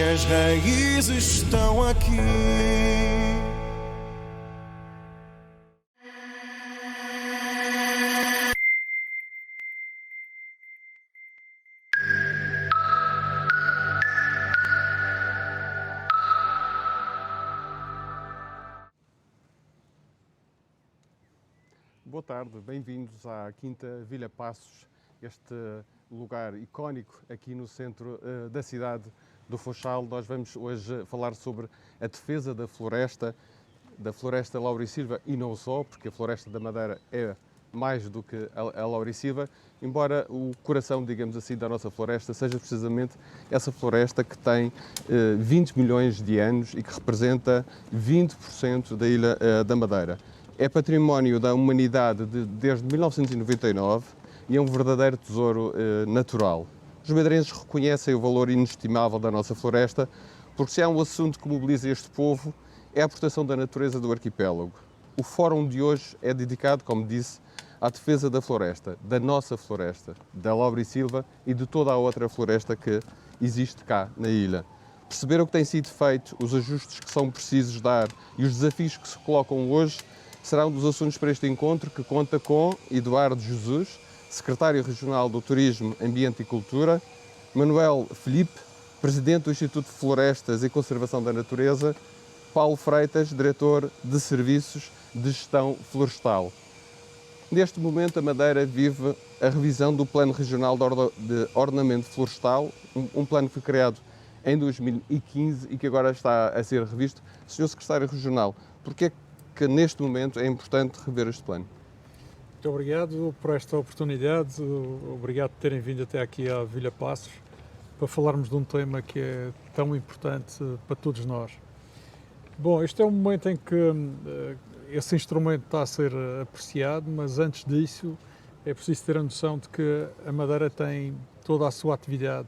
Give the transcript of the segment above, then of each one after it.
Minhas raízes estão aqui. Boa tarde, bem-vindos à Quinta Vilha Passos, este lugar icónico aqui no centro da cidade do Funchal. Nós vamos hoje falar sobre a defesa da floresta laurisilva e não só, porque a floresta da Madeira é mais do que a laurisilva, embora o coração, digamos assim, da nossa floresta seja precisamente essa floresta que tem 20 milhões de anos e que representa 20% da ilha da Madeira. É património da humanidade desde 1999 e é um verdadeiro tesouro natural. Os madeirenses reconhecem o valor inestimável da nossa floresta, porque se há um assunto que mobiliza este povo, é a proteção da natureza do arquipélago. O fórum de hoje é dedicado, como disse, à defesa da floresta, da nossa floresta, da laurisilva e de toda a outra floresta que existe cá na ilha. Perceber o que tem sido feito, os ajustes que são precisos dar e os desafios que se colocam hoje será um dos assuntos para este encontro, que conta com Eduardo Jesus, secretário regional do Turismo, Ambiente e Cultura, Manuel Filipe, presidente do Instituto de Florestas e Conservação da Natureza, Paulo Freitas, diretor de Serviços de Gestão Florestal. Neste momento, a Madeira vive a revisão do Plano Regional de Ordenamento Florestal, um plano que foi criado em 2015 e que agora está a ser revisto. Senhor secretário regional, porquê é que neste momento é importante rever este plano? Muito obrigado por esta oportunidade, obrigado por terem vindo até aqui à Vilha Passos para falarmos de um tema que é tão importante para todos nós. Bom, este é um momento em que esse instrumento está a ser apreciado, mas antes disso é preciso ter a noção de que a Madeira tem toda a sua atividade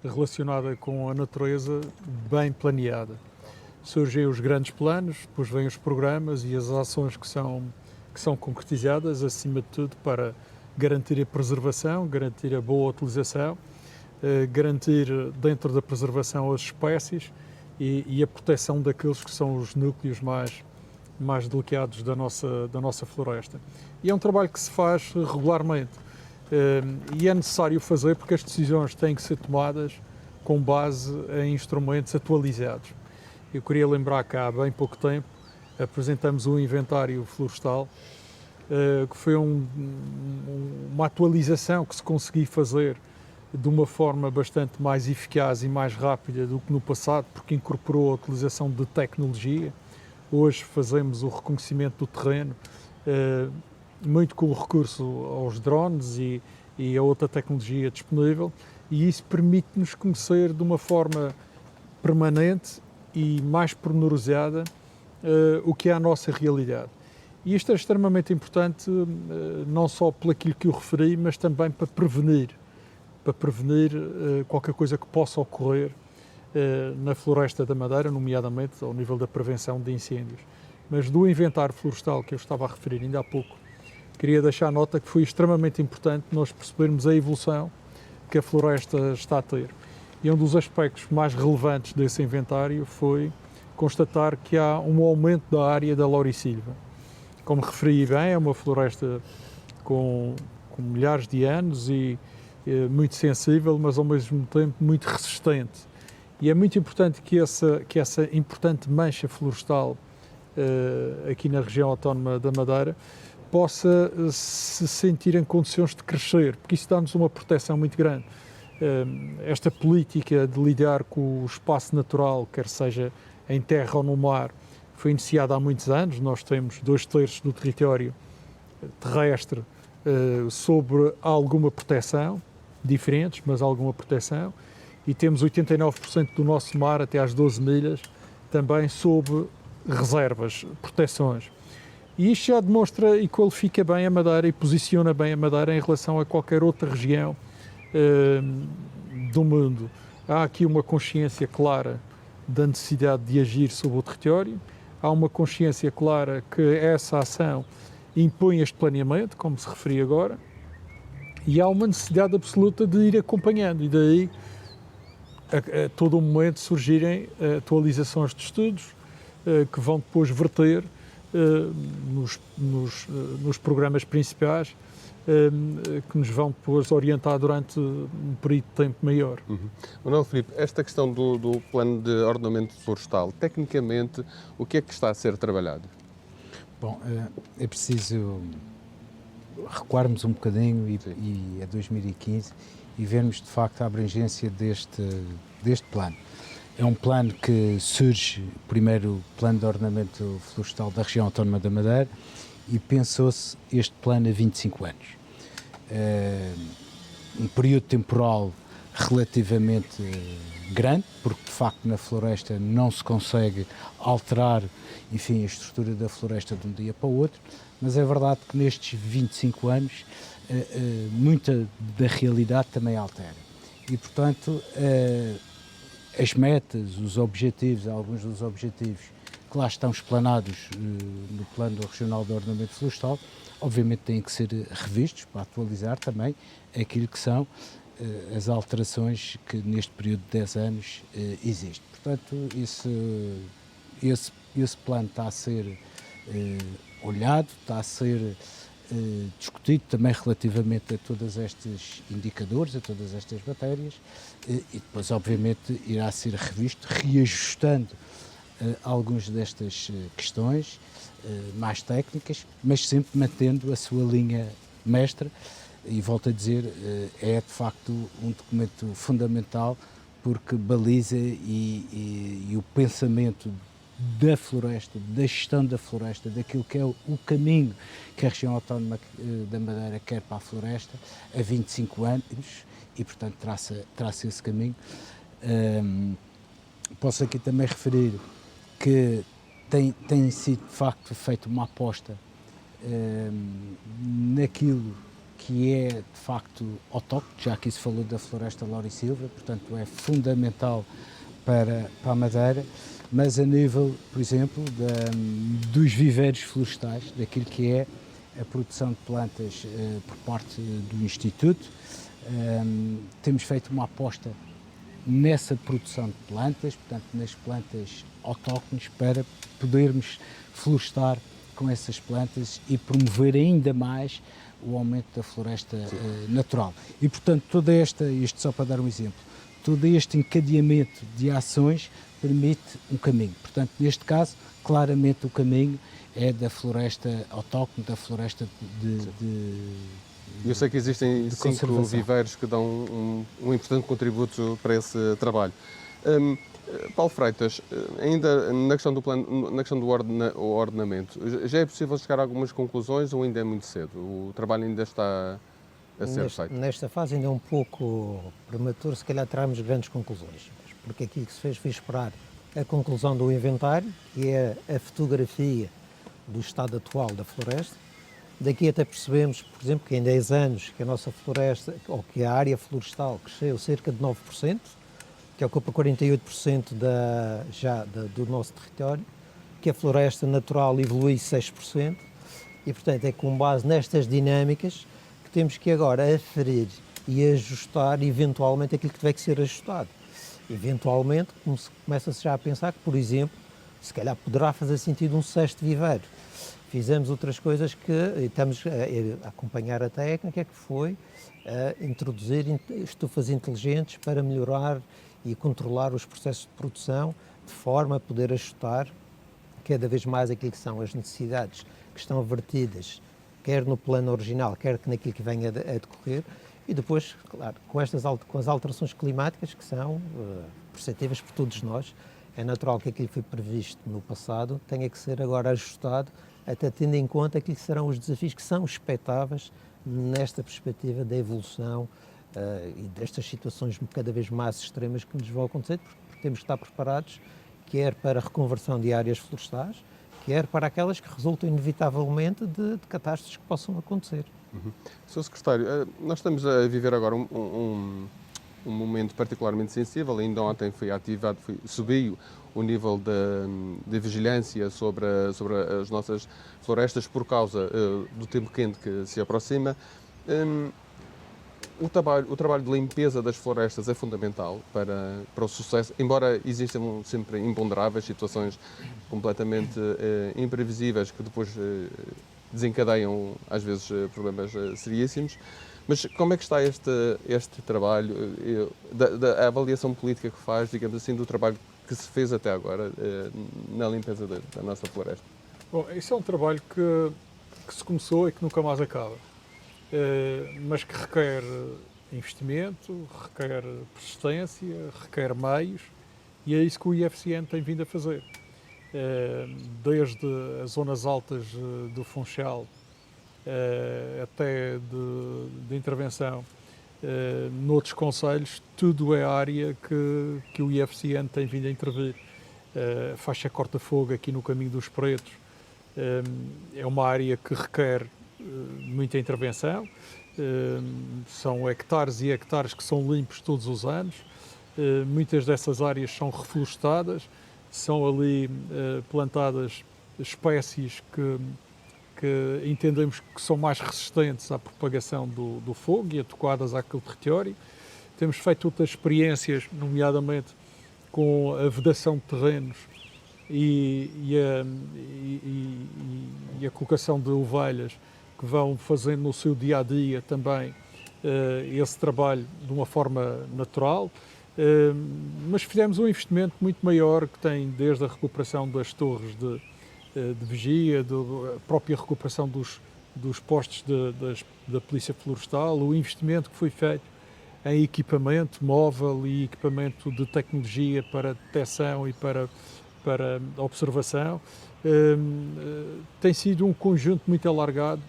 relacionada com a natureza bem planeada. Surgem os grandes planos, depois vêm os programas e as ações que são concretizadas, acima de tudo, para garantir a preservação, garantir a boa utilização, garantir dentro da preservação as espécies e a proteção daqueles que são os núcleos mais delicados da nossa floresta. E é um trabalho que se faz regularmente e é necessário fazer porque as decisões têm que ser tomadas com base em instrumentos atualizados. Eu queria lembrar que há bem pouco tempo apresentamos um inventário florestal que foi uma atualização que se conseguiu fazer de uma forma bastante mais eficaz e mais rápida do que no passado, porque incorporou a utilização de tecnologia. Hoje fazemos o reconhecimento do terreno muito com o recurso aos drones e a outra tecnologia disponível, e isso permite-nos conhecer de uma forma permanente e mais pormenorizada o que é a nossa realidade. E isto é extremamente importante, não só por aquilo que eu referi, mas também para prevenir qualquer coisa que possa ocorrer na floresta da Madeira, nomeadamente ao nível da prevenção de incêndios. Mas do inventário florestal que eu estava a referir ainda há pouco, queria deixar nota que foi extremamente importante nós percebermos a evolução que a floresta está a ter. E um dos aspectos mais relevantes desse inventário foi constatar que há um aumento da área da laurisilva. Como referi bem, é uma floresta com milhares de anos e muito sensível, mas ao mesmo tempo muito resistente. E é muito importante que essa importante mancha florestal aqui na região autónoma da Madeira possa se sentir em condições de crescer, porque isso dá-nos uma proteção muito grande. Esta política de lidar com o espaço natural, quer seja em terra ou no mar, foi iniciada há muitos anos. Nós temos 2/3 do território terrestre sobre alguma proteção, diferentes, mas alguma proteção, e temos 89% do nosso mar, até às 12 milhas, também sob reservas, proteções. E isto já demonstra e qualifica bem a Madeira e posiciona bem a Madeira em relação a qualquer outra região do mundo. Há aqui uma consciência clara da necessidade de agir sobre o território, há uma consciência clara que essa ação impõe este planeamento, como se referi agora, e há uma necessidade absoluta de ir acompanhando, e daí a todo o momento surgirem atualizações de estudos que vão depois verter nos programas principais que nos vão depois orientar durante um período de tempo maior. Manuel Filipe, esta questão do plano de ordenamento florestal, tecnicamente, o que é que está a ser trabalhado? Bom, é preciso recuarmos um bocadinho e a 2015 e vermos de facto a abrangência deste plano. É um plano que surge, primeiro, plano de ordenamento florestal da região autónoma da Madeira, e pensou-se este plano há 25 anos. Um período temporal relativamente grande, porque de facto na floresta não se consegue alterar, enfim, a estrutura da floresta de um dia para o outro, mas é verdade que nestes 25 anos muita da realidade também altera. E portanto as metas, os objetivos, alguns dos objetivos que lá estão explanados no Plano Regional de Ordenamento Florestal, obviamente têm que ser revistos para atualizar também aquilo que são as alterações que neste período de 10 anos existem. Portanto, esse plano está a ser olhado, está a ser discutido também relativamente a todos estes indicadores, a todas estas matérias, e depois obviamente irá ser revisto, reajustando algumas destas questões mais técnicas, mas sempre mantendo a sua linha mestra, e volto a dizer, é de facto um documento fundamental porque baliza e o pensamento da floresta, da gestão da floresta, daquilo que é o caminho que a região autónoma da Madeira quer para a floresta há 25 anos e, portanto, traça esse caminho. Posso aqui também referir que tem sido, de facto, feita uma aposta naquilo que é, de facto, autóctone, já que se falou da floresta laurisilva, portanto, é fundamental para a Madeira, mas a nível, por exemplo, dos viveiros florestais, daquilo que é a produção de plantas por parte do Instituto, temos feito uma aposta nessa produção de plantas, portanto, nas plantas autóctones, para podermos florestar com essas plantas e promover ainda mais o aumento da floresta natural. E, portanto, isto só para dar um exemplo, todo este encadeamento de ações permite um caminho. Portanto, neste caso, claramente o caminho é da floresta autóctone, da floresta Eu sei que existem 5 viveiros que dão um importante contributo para esse trabalho. Paulo Freitas, ainda na questão do plano, na questão do ordenamento, já é possível chegar a algumas conclusões ou ainda é muito cedo? O trabalho ainda está a ser feito? Nesta fase ainda é um pouco prematuro, se calhar tirarmos grandes conclusões, porque aquilo que se fez foi esperar a conclusão do inventário, que é a fotografia do estado atual da floresta. Daqui até percebemos, por exemplo, que em 10 anos que a nossa floresta, ou que a área florestal cresceu cerca de 9%, que ocupa 48% do nosso território, que a floresta natural evolui 6%, e portanto é com base nestas dinâmicas que temos que agora aferir e ajustar eventualmente aquilo que tiver que ser ajustado. Eventualmente começa-se já a pensar que, por exemplo, se calhar poderá fazer sentido um 6º viveiro. Fizemos outras coisas que estamos a acompanhar a técnica, que foi introduzir estufas inteligentes para melhorar e controlar os processos de produção, de forma a poder ajustar cada vez mais aquilo que são as necessidades que estão vertidas, quer no plano original, quer naquilo que venha a decorrer, e depois, claro, com as alterações climáticas que são perceptíveis por todos nós, é natural que aquilo que foi previsto no passado tenha que ser agora ajustado, até tendo em conta aquilo que serão os desafios que são expectáveis nesta perspectiva da evolução e destas situações cada vez mais extremas que nos vão acontecer, porque temos que estar preparados, quer para a reconversão de áreas florestais, quer para aquelas que resultam inevitavelmente de catástrofes que possam acontecer. Sr. Secretário, nós estamos a viver agora um momento particularmente sensível. Ainda ontem foi ativado, subiu o nível de vigilância sobre as nossas florestas por causa do tempo quente que se aproxima. o trabalho de limpeza das florestas é fundamental para o sucesso, embora existam sempre imponderáveis, situações completamente imprevisíveis que depois desencadeiam, às vezes, problemas seríssimos. Mas como é que está este trabalho, da avaliação política que faz, digamos assim, do trabalho que se fez até agora na limpeza da nossa floresta? Bom, isso é um trabalho que se começou e que nunca mais acaba, mas que requer investimento, requer persistência, requer meios, e é isso que o IFCN tem vindo a fazer. Desde as zonas altas do Funchal até de intervenção noutros concelhos, tudo é área que o IFCN tem vindo a intervir. A faixa corta-fogo aqui no Caminho dos Pretos é uma área que requer muita intervenção, são hectares e hectares que são limpos todos os anos, muitas dessas áreas são reflorestadas, são ali plantadas espécies que entendemos que são mais resistentes à propagação do fogo e adequadas àquele território. Temos feito outras experiências, nomeadamente com a vedação de terrenos e a colocação de ovelhas, que vão fazendo no seu dia-a-dia também esse trabalho de uma forma natural. Mas fizemos um investimento muito maior, que tem desde a recuperação das torres de vigia, a própria recuperação dos postos da Polícia Florestal, o investimento que foi feito em equipamento móvel e equipamento de tecnologia para detecção e para observação. Tem sido um conjunto muito alargado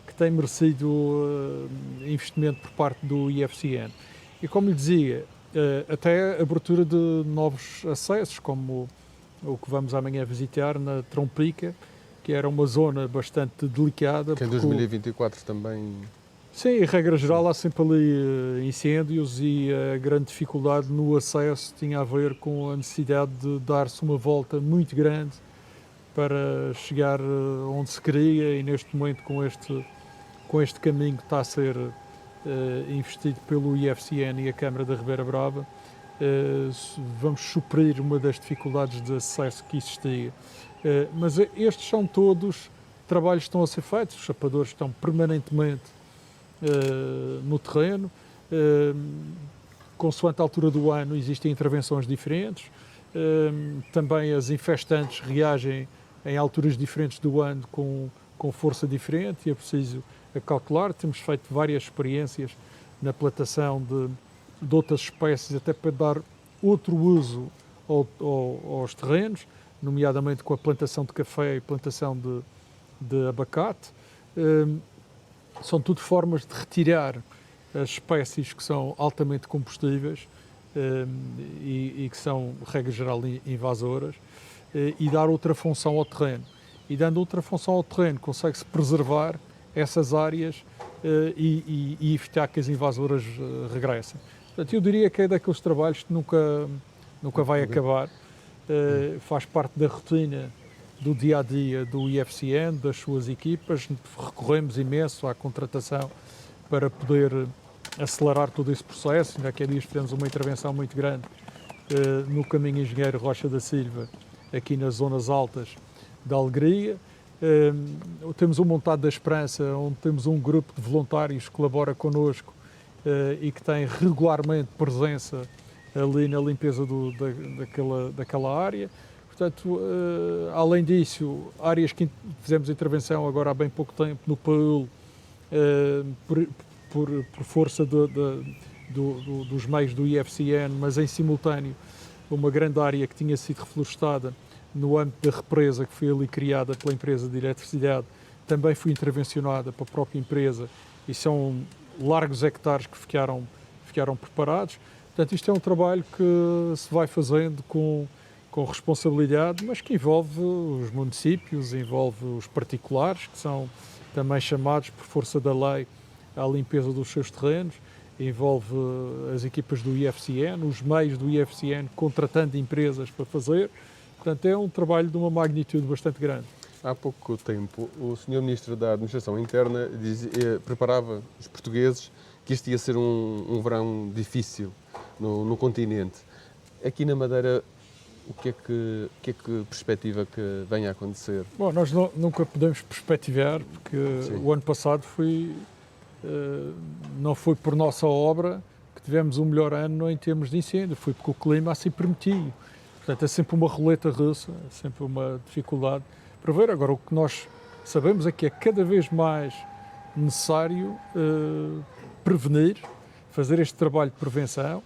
que tem merecido investimento por parte do IFCN. E como lhe dizia, até a abertura de novos acessos, como o que vamos amanhã visitar na Trompica, que era uma zona bastante delicada. Que em 2024 também... Sim, em regra geral há sempre ali incêndios, e a grande dificuldade no acesso tinha a ver com a necessidade de dar-se uma volta muito grande para chegar onde se queria, e neste momento com este caminho que está a ser investido pelo IFCN e a Câmara da Ribeira Brava, vamos suprir uma das dificuldades de acesso que existia. Mas estes são todos trabalhos que estão a ser feitos, os chapadores estão permanentemente no terreno, consoante a altura do ano existem intervenções diferentes, também as infestantes reagem em alturas diferentes do ano com força diferente, e é preciso acautelar. Temos feito várias experiências na plantação de outras espécies, até para dar outro uso aos terrenos, nomeadamente com a plantação de café e plantação de abacate. São tudo formas de retirar as espécies que são altamente combustíveis e que são, regra geral, invasoras, e dar outra função ao terreno. E dando outra função ao terreno, consegue-se preservar essas áreas e evitar que as invasoras regressem. Portanto, eu diria que é daqueles trabalhos que nunca vai acabar. Faz parte da rotina do dia-a-dia do IFCN, das suas equipas. Recorremos imenso à contratação para poder acelerar todo esse processo. Ainda há dias fizemos uma intervenção muito grande no Caminho Engenheiro Rocha da Silva, aqui nas zonas altas da Alegria. Temos um Montado da Esperança, onde temos um grupo de voluntários que colabora connosco e que tem regularmente presença ali na limpeza daquela área. Portanto, além disso, áreas que fizemos intervenção agora há bem pouco tempo no Paul, por força dos meios do IFCN, mas em simultâneo uma grande área que tinha sido reflorestada no âmbito da represa que foi ali criada pela empresa de eletricidade, também foi intervencionada pela própria empresa, e são largos hectares que ficaram preparados. Portanto, isto é um trabalho que se vai fazendo com responsabilidade, mas que envolve os municípios, envolve os particulares, que são também chamados por força da lei à limpeza dos seus terrenos, envolve as equipas do IFCN, os meios do IFCN contratando empresas para fazer. Portanto, é um trabalho de uma magnitude bastante grande. Há pouco tempo, o Sr. Ministro da Administração Interna preparava os portugueses que este ia ser um verão difícil no continente. Aqui na Madeira, o que é que perspectiva que venha a acontecer? Bom, nós nunca podemos perspectivar, porque o ano passado não foi por nossa obra que tivemos um melhor ano em termos de incêndio, foi porque o clima assim permitiu. Portanto, é sempre uma roleta russa, é sempre uma dificuldade para ver. Agora, o que nós sabemos é que é cada vez mais necessário prevenir, fazer este trabalho de prevenção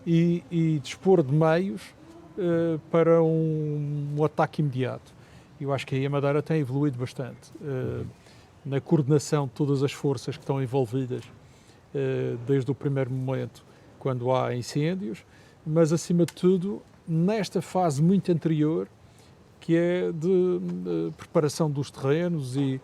e dispor de meios para um ataque imediato. Eu acho que aí a Madeira tem evoluído bastante na coordenação de todas as forças que estão envolvidas desde o primeiro momento, quando há incêndios, mas acima de tudo nesta fase muito anterior, que é de preparação dos terrenos e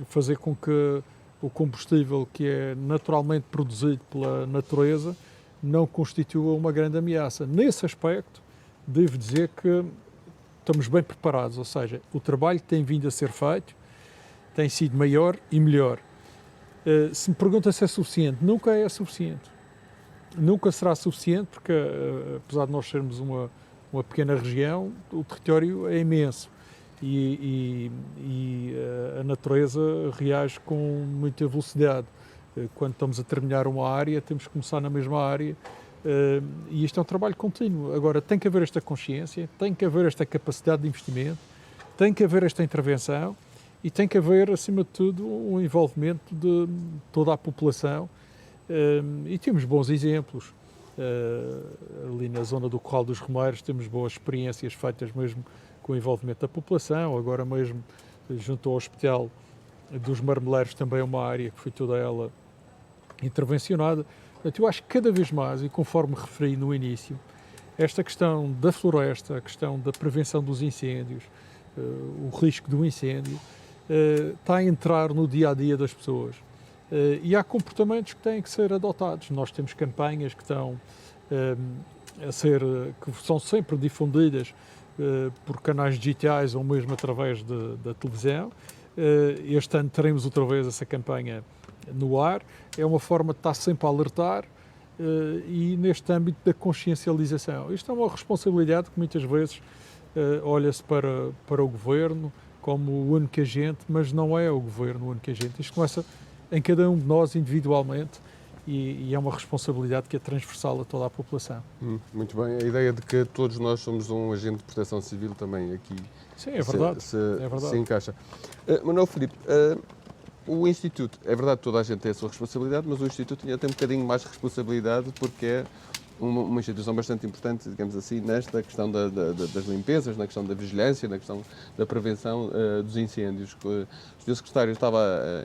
fazer com que o combustível que é naturalmente produzido pela natureza não constitua uma grande ameaça. Nesse aspecto, devo dizer que estamos bem preparados, ou seja, o trabalho que tem vindo a ser feito tem sido maior e melhor. Se me pergunta se é suficiente, nunca é suficiente. Nunca será suficiente porque, apesar de nós sermos uma pequena região, o território é imenso e a natureza reage com muita velocidade. Quando estamos a terminar uma área, temos que começar na mesma área e isto é um trabalho contínuo. Agora, tem que haver esta consciência, tem que haver esta capacidade de investimento, tem que haver esta intervenção e tem que haver, acima de tudo, um envolvimento de toda a população e temos bons exemplos. Ali na zona do Corral dos Romeiros temos boas experiências feitas mesmo com o envolvimento da população, agora mesmo junto ao Hospital dos Marmeleiros também é uma área que foi toda ela intervencionada. Portanto, eu acho que cada vez mais, e conforme referi no início, esta questão da floresta, a questão da prevenção dos incêndios, o risco do incêndio, está a entrar no dia-a-dia das pessoas. E há comportamentos que têm que ser adotados. Nós temos campanhas que estão que são sempre difundidas por canais digitais ou mesmo através da televisão. Este ano teremos outra vez essa campanha no ar. É uma forma de estar sempre a alertar e neste âmbito da consciencialização. Isto é uma responsabilidade que muitas vezes olha-se para o Governo como o único agente, mas não é o Governo o único agente. Isto começa em cada um de nós individualmente e é uma responsabilidade que é transversal a toda a população. Muito bem. A ideia de que todos nós somos um agente de proteção civil também aqui Sim, é verdade. se encaixa. Manuel Filipe, o Instituto, é verdade que toda a gente tem a sua responsabilidade, mas o Instituto ainda tem um bocadinho mais responsabilidade porque é uma instituição bastante importante, digamos assim, nesta questão das limpezas, na questão da vigilância, na questão da prevenção dos incêndios. O Sr. Secretário estava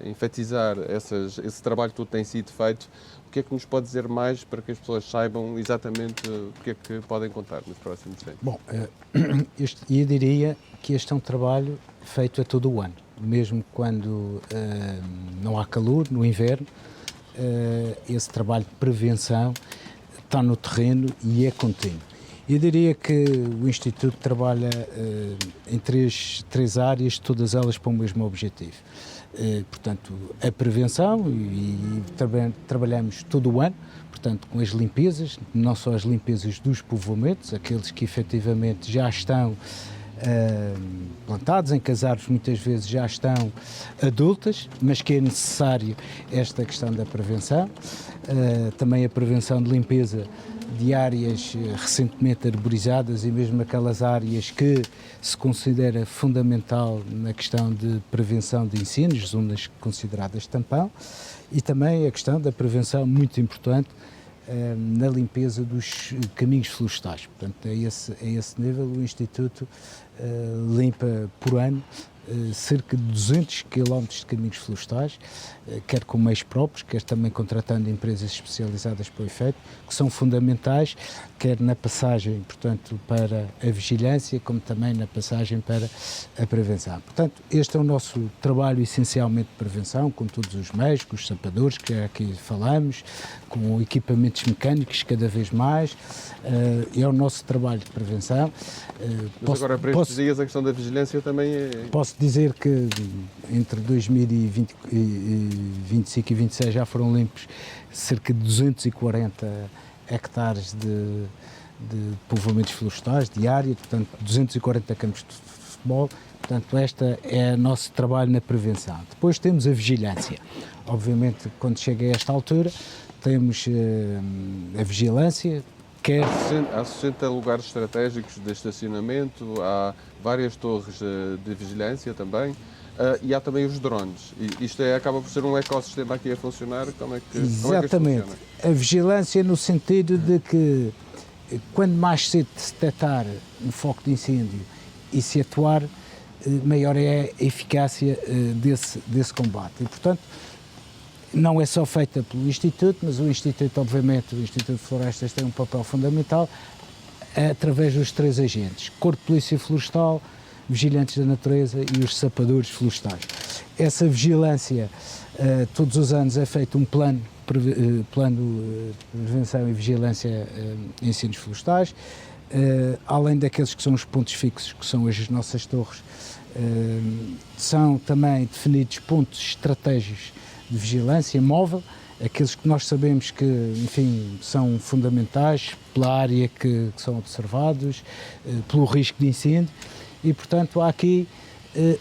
a enfatizar esse trabalho que todo tem sido feito. O que é que nos pode dizer mais para que as pessoas saibam exatamente o que é que podem contar nos próximos tempos? Bom, eu diria que este é um trabalho feito a todo o ano, mesmo quando não há calor, no inverno, esse trabalho de prevenção está no terreno e é contínuo. Eu diria que o Instituto trabalha em três áreas, todas elas para o mesmo objetivo. Portanto, a prevenção, e trabalhamos todo o ano, portanto, com as limpezas, não só as limpezas dos povoamentos, aqueles que efetivamente já estão plantados, em que as árvores muitas vezes já estão adultas, mas que é necessário esta questão da prevenção. Também a prevenção de limpeza de áreas recentemente arborizadas e mesmo aquelas áreas que se considera fundamental na questão de prevenção de incêndios, zonas consideradas tampão, e também a questão da prevenção muito importante na limpeza dos caminhos florestais. Portanto, a esse nível o Instituto limpa por ano cerca de 200 km de caminhos florestais, quer com meios próprios, quer também contratando empresas especializadas para o efeito, que são fundamentais, quer na passagem, portanto, para a vigilância, como também na passagem para a prevenção. Portanto, este é o nosso trabalho essencialmente de prevenção, com todos os meios, com os sapadores, que aqui falamos, com equipamentos mecânicos cada vez mais, é o nosso trabalho de prevenção. Mas agora, para estes dias, a questão da vigilância também é... Posso posso dizer que entre 2025 e 2026 já foram limpos cerca de 240 hectares de povoamentos florestais de área, portanto 240 campos de futebol. Portanto, este é o nosso trabalho na prevenção. Depois temos a vigilância. Obviamente, quando chega a esta altura, temos a vigilância, quer... Há 60 lugares estratégicos de estacionamento, há várias torres de vigilância também, e há também os drones. E isto acaba por ser um ecossistema aqui a funcionar. Como é que Exatamente. funciona? A vigilância no sentido de que, quando mais cedo se detectar um foco de incêndio e se atuar, maior é a eficácia desse combate. E, portanto, não é só feita pelo Instituto, mas o Instituto, obviamente, o Instituto de Florestas tem um papel fundamental através dos 3 agentes: Corpo de Polícia Florestal, Vigilantes da Natureza e os sapadores florestais. Essa vigilância, todos os anos é feito um plano de prevenção e vigilância em incêndios florestais, além daqueles que são os pontos fixos, que são as nossas torres. São também definidos pontos estratégicos de vigilância móvel, aqueles que nós sabemos que, enfim, são fundamentais pela área que são observados, pelo risco de incêndio, e, portanto, há aqui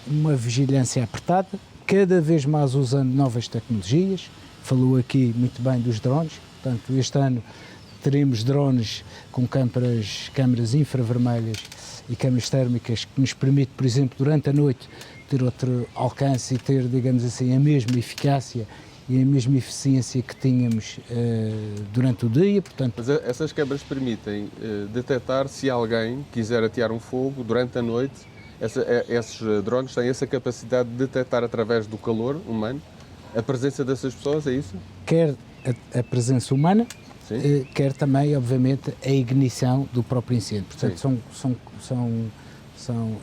uma vigilância apertada, cada vez mais usando novas tecnologias. Falou aqui muito bem dos drones, portanto, este ano teremos drones com câmaras infravermelhas e câmaras térmicas que nos permite, por exemplo, durante a noite, ter outro alcance e ter, digamos assim, a mesma eficácia e a mesma eficiência que tínhamos durante o dia. Portanto, Mas essas câmaras permitem detectar se alguém quiser atear um fogo durante a noite. Esses drones têm essa capacidade de detectar, através do calor humano, a presença dessas pessoas, é isso? Quer a presença humana, quer também, obviamente, a ignição do próprio incêndio. Portanto,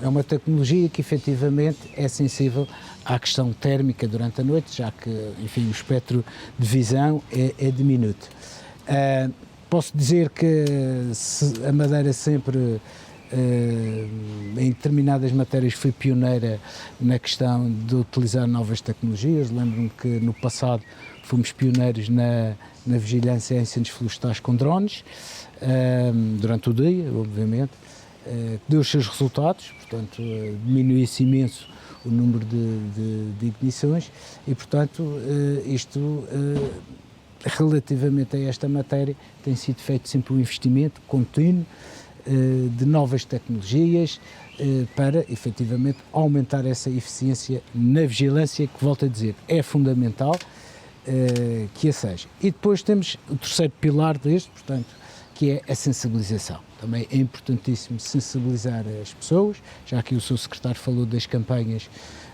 é uma tecnologia que efetivamente é sensível à questão térmica durante a noite, já que, enfim, o espectro de visão é diminuto. Posso dizer que a Madeira sempre, em determinadas matérias, foi pioneira na questão de utilizar novas tecnologias. Lembro-me que no passado fomos pioneiros na vigilância em incêndios florestais com drones, durante o dia, obviamente. Deu os seus resultados, portanto, diminuiu-se imenso o número de ignições e, portanto, isto, relativamente a esta matéria, tem sido feito sempre um investimento contínuo de novas tecnologias para, efetivamente, aumentar essa eficiência na vigilância, que, volto a dizer, é fundamental que a seja. E depois temos o terceiro pilar deste, portanto, que é a sensibilização. Também é importantíssimo sensibilizar as pessoas, já que o seu secretário falou das campanhas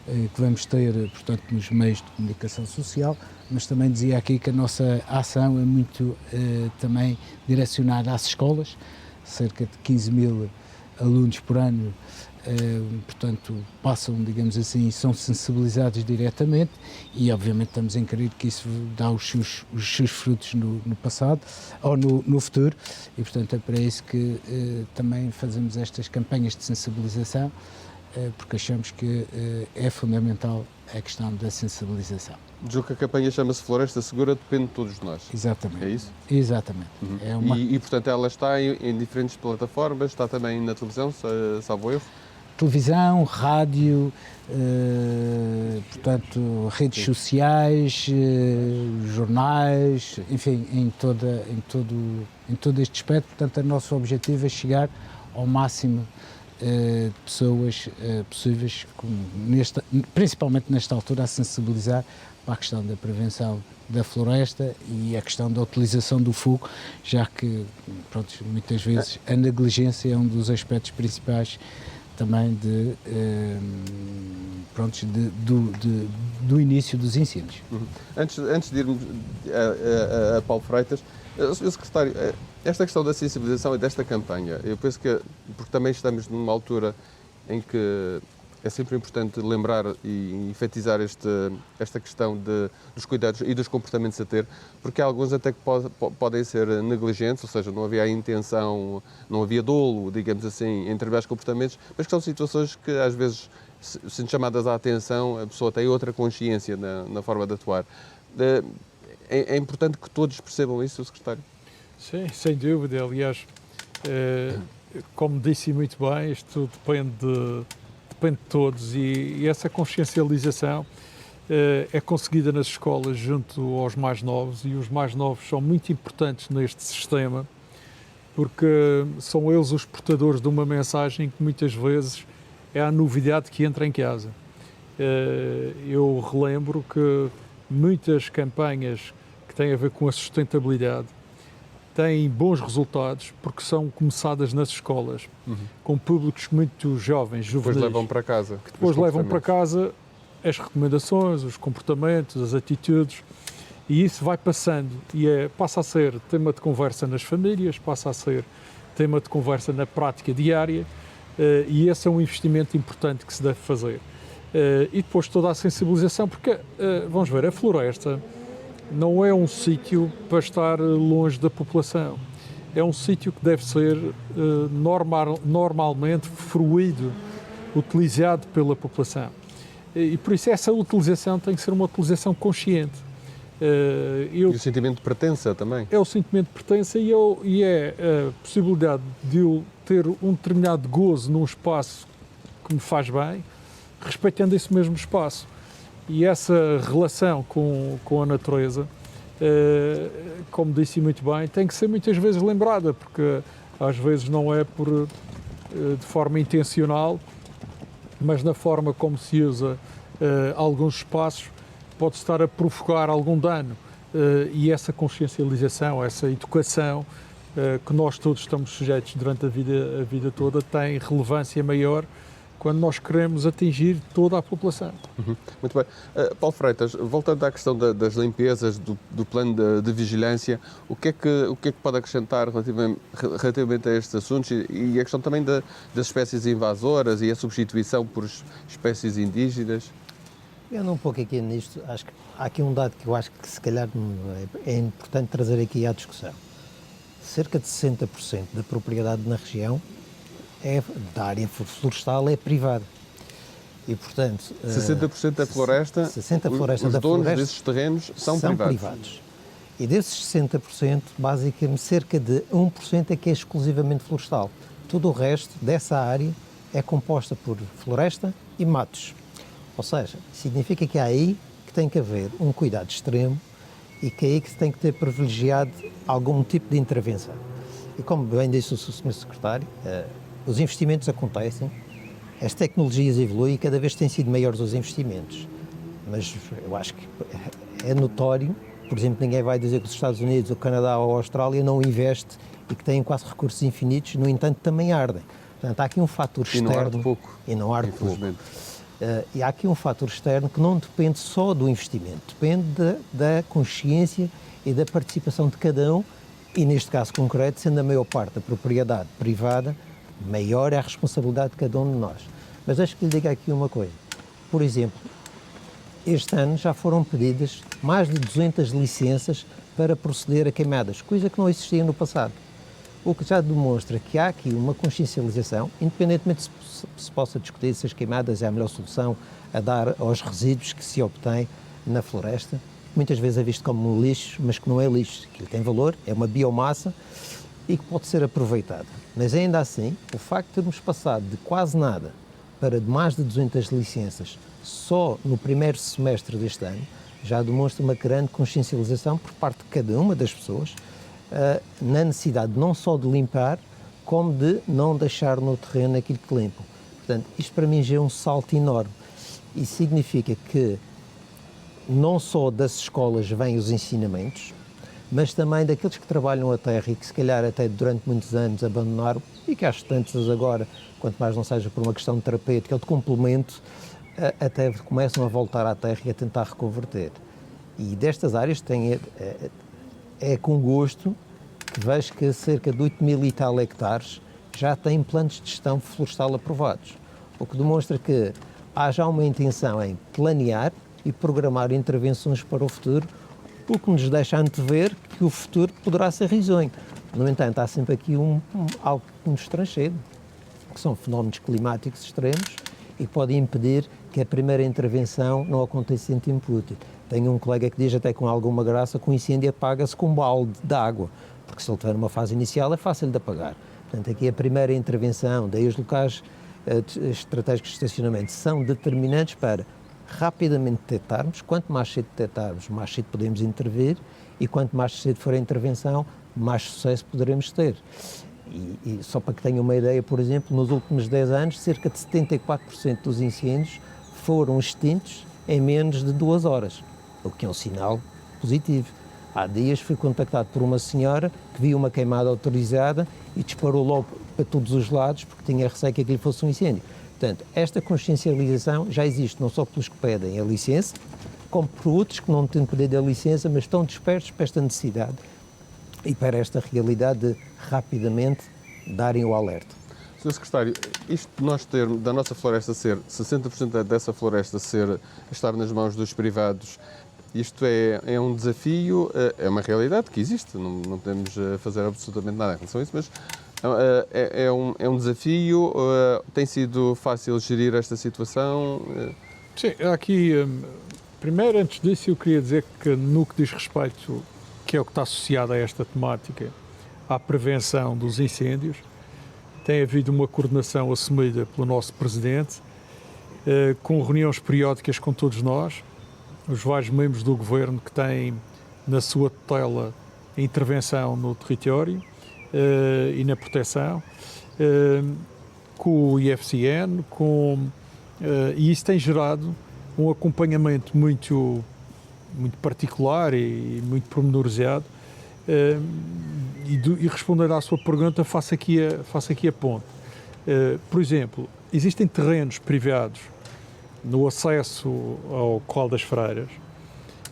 que vamos ter, portanto, nos meios de comunicação social, mas também dizia aqui que a nossa ação é muito também direcionada às escolas, cerca de 15 mil alunos por ano, portanto, passam, digamos assim, são sensibilizados diretamente e, obviamente, estamos a crer que isso dá os seus frutos no passado ou no futuro e, portanto, é para isso que também fazemos estas campanhas de sensibilização, porque achamos que é fundamental a questão da sensibilização. Julgo que a campanha chama-se Floresta Segura, depende de todos nós. Exatamente. É isso? Exatamente. Uhum. É uma... e, portanto, ela está em diferentes plataformas, está também na televisão, salvo erro? Televisão, rádio, portanto, redes sociais, jornais, enfim, em todo este espectro. Portanto, o nosso objetivo é chegar ao máximo de pessoas possíveis, principalmente nesta altura, a sensibilizar para a questão da prevenção da floresta e a questão da utilização do fogo, já que, pronto, muitas vezes a negligência é um dos aspectos principais também do início dos incêndios. Uhum. Antes de irmos a Paulo Freitas, Sr. Secretário, esta questão da sensibilização e desta campanha, eu penso que, porque também estamos numa altura em que É sempre importante lembrar e enfatizar esta questão dos cuidados e dos comportamentos a ter, porque há alguns até que podem ser negligentes, ou seja, não havia a intenção, não havia dolo, digamos assim, em determinados comportamentos, mas que são situações que às vezes, sendo chamadas à atenção, a pessoa tem outra consciência na forma de atuar. É importante que todos percebam isso, Secretário? Sim, sem dúvida. Aliás, como disse muito bem, isto depende de todos e essa consciencialização é conseguida nas escolas junto aos mais novos, e os mais novos são muito importantes neste sistema porque são eles os portadores de uma mensagem que muitas vezes é a novidade que entra em casa. Eu relembro que muitas campanhas que têm a ver com a sustentabilidade têm bons resultados porque são começadas nas escolas, com públicos muito jovens, juvenis. Depois levam para casa. Que depois levam para casa as recomendações, os comportamentos, as atitudes, e isso vai passando e passa a ser tema de conversa nas famílias, passa a ser tema de conversa na prática diária, e esse é um investimento importante que se deve fazer. E depois toda a sensibilização, porque, vamos ver, a floresta não é um sítio para estar longe da população. É um sítio que deve ser normalmente fruído, utilizado pela população. E por isso essa utilização tem que ser uma utilização consciente. E o sentimento de pertença também. É o sentimento de pertença e é a possibilidade de eu ter um determinado gozo num espaço que me faz bem, respeitando esse mesmo espaço. E essa relação com a natureza, como disse muito bem, tem que ser muitas vezes lembrada, porque às vezes não é de forma intencional, mas na forma como se usa alguns espaços pode estar a provocar algum dano. E essa consciencialização, essa educação que nós todos estamos sujeitos durante a vida toda tem relevância maior quando nós queremos atingir toda a população. Muito bem. Paulo Freitas, voltando à questão das limpezas, do plano de vigilância, o que é que pode acrescentar relativamente a estes assuntos e a questão também das espécies invasoras e a substituição por espécies indígenas? Pegando um pouco aqui nisto, acho que há aqui um dado que eu acho que se calhar é importante trazer aqui à discussão. Cerca de 60% da propriedade na região da área florestal é privada. E, portanto, 60% da floresta, 60% os donos desses terrenos são privados. E desses 60%, basicamente, cerca de 1% é que é exclusivamente florestal. Todo o resto dessa área é composta por floresta e matos. Ou seja, significa que é aí que tem que haver um cuidado extremo e que é aí que se tem que ter privilegiado algum tipo de intervenção. E como bem disse o Sr. Secretário, os investimentos acontecem, as tecnologias evoluem e cada vez têm sido maiores os investimentos. Mas eu acho que é notório, por exemplo, ninguém vai dizer que os Estados Unidos, o Canadá ou a Austrália não investem e que têm quase recursos infinitos, no entanto também ardem. Portanto, há aqui um fator externo. E não arde pouco. E não arde pouco. E há aqui um fator externo que não depende só do investimento, depende da consciência e da participação de cada um, e neste caso concreto, sendo a maior parte da propriedade privada, maior é a responsabilidade de cada um de nós. Mas deixe que lhe diga aqui uma coisa. Por exemplo, este ano já foram pedidas mais de 200 licenças para proceder a queimadas, coisa que não existia no passado. O que já demonstra que há aqui uma consciencialização, independentemente se possa discutir se as queimadas é a melhor solução a dar aos resíduos que se obtém na floresta. Muitas vezes é visto como lixo, mas que não é lixo, que tem valor, é uma biomassa e que pode ser aproveitada. Mas ainda assim, o facto de termos passado de quase nada para mais de 200 licenças só no primeiro semestre deste ano, já demonstra uma grande consciencialização por parte de cada uma das pessoas na necessidade não só de limpar, como de não deixar no terreno aquilo que limpam. Portanto, isto para mim já é um salto enorme e significa que não só das escolas vêm os ensinamentos, mas também daqueles que trabalham a terra e que se calhar até durante muitos anos abandonaram e que às tantas agora, quanto mais não seja por uma questão terapêutica ou de complemento, até começam a voltar à terra e a tentar reconverter. E destas áreas é com gosto que vejo que cerca de 8.000 e tal hectares já têm planos de gestão florestal aprovados, o que demonstra que há já uma intenção em planear e programar intervenções para o futuro, o que nos deixa antever que o futuro poderá ser risonho. No entanto, há sempre aqui algo que nos transcende, que são fenómenos climáticos extremos e podem impedir que a primeira intervenção não aconteça em tempo útil. Tenho um colega que diz, até com alguma graça, que o incêndio apaga-se com um balde de água, porque se ele estiver numa fase inicial é fácil de apagar. Portanto, aqui a primeira intervenção, daí os locais estratégicos de estacionamento são determinantes para rapidamente detectarmos. Quanto mais cedo detectarmos, mais cedo podemos intervir, e quanto mais cedo for a intervenção, mais sucesso poderemos ter. E só para que tenham uma ideia, por exemplo, nos últimos 10 anos, cerca de 74% dos incêndios foram extintos em menos de 2 horas, o que é um sinal positivo. Há dias fui contactado por uma senhora que viu uma queimada autorizada e disparou logo para todos os lados porque tinha receio que aquilo fosse um incêndio. Portanto, esta consciencialização já existe não só pelos que pedem a licença, como por outros que não têm poder da licença, mas estão dispersos para esta necessidade e para esta realidade de rapidamente darem o alerta. Sr. Secretário, isto de nós termos, da nossa floresta ser, 60% dessa floresta estar nas mãos dos privados, isto é um desafio, é uma realidade que existe, não podemos fazer absolutamente nada em relação a isso, mas é um desafio, tem sido fácil gerir esta situação? Sim, aqui, primeiro, antes disso, eu queria dizer que no que diz respeito, que é o que está associado a esta temática, à prevenção dos incêndios, tem havido uma coordenação assumida pelo nosso Presidente, com reuniões periódicas com todos nós, os vários membros do Governo que têm na sua tutela a intervenção no território e na proteção, com o IFCN, e isso tem gerado um acompanhamento muito particular e muito pormenorizado. E respondendo à sua pergunta, faço aqui a ponte. Por exemplo, existem terrenos privados no acesso ao Corral das Freiras,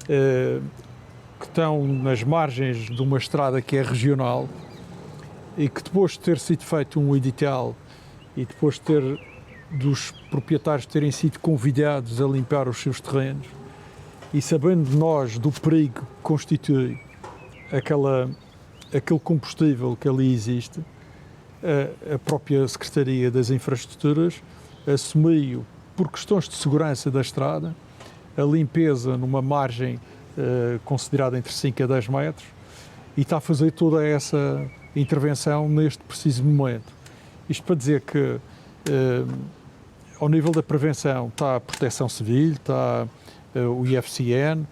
que estão nas margens de uma estrada que é regional e que depois de ter sido feito um edital e depois de dos proprietários terem sido convidados a limpar os seus terrenos e sabendo nós do perigo que constitui aquele combustível que ali existe, a própria Secretaria das Infraestruturas assumiu, por questões de segurança da estrada, a limpeza numa margem considerada entre 5 a 10 metros e está a fazer toda essa intervenção neste preciso momento. Isto para dizer que ao nível da prevenção está a Proteção Civil, está o IFCN,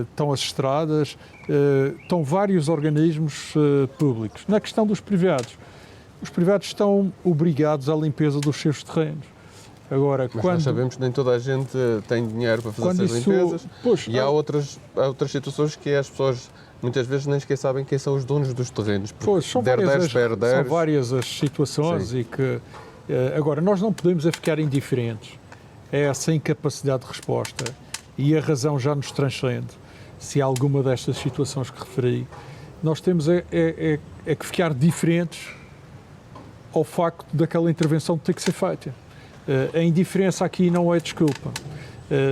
estão as estradas, estão vários organismos públicos. Na questão dos privados, os privados estão obrigados à limpeza dos seus terrenos. Agora, mas nós sabemos que nem toda a gente tem dinheiro para fazer essas limpezas, e há outras situações que as pessoas muitas vezes nem sequer sabem quem são os donos dos terrenos. São várias as situações. Sim. E que agora nós não podemos ficar indiferentes a essa incapacidade de resposta, e a razão já nos transcende. Se há alguma destas situações que referi, nós temos que ficar diferentes ao facto daquela intervenção ter que ser feita. A indiferença aqui não é desculpa.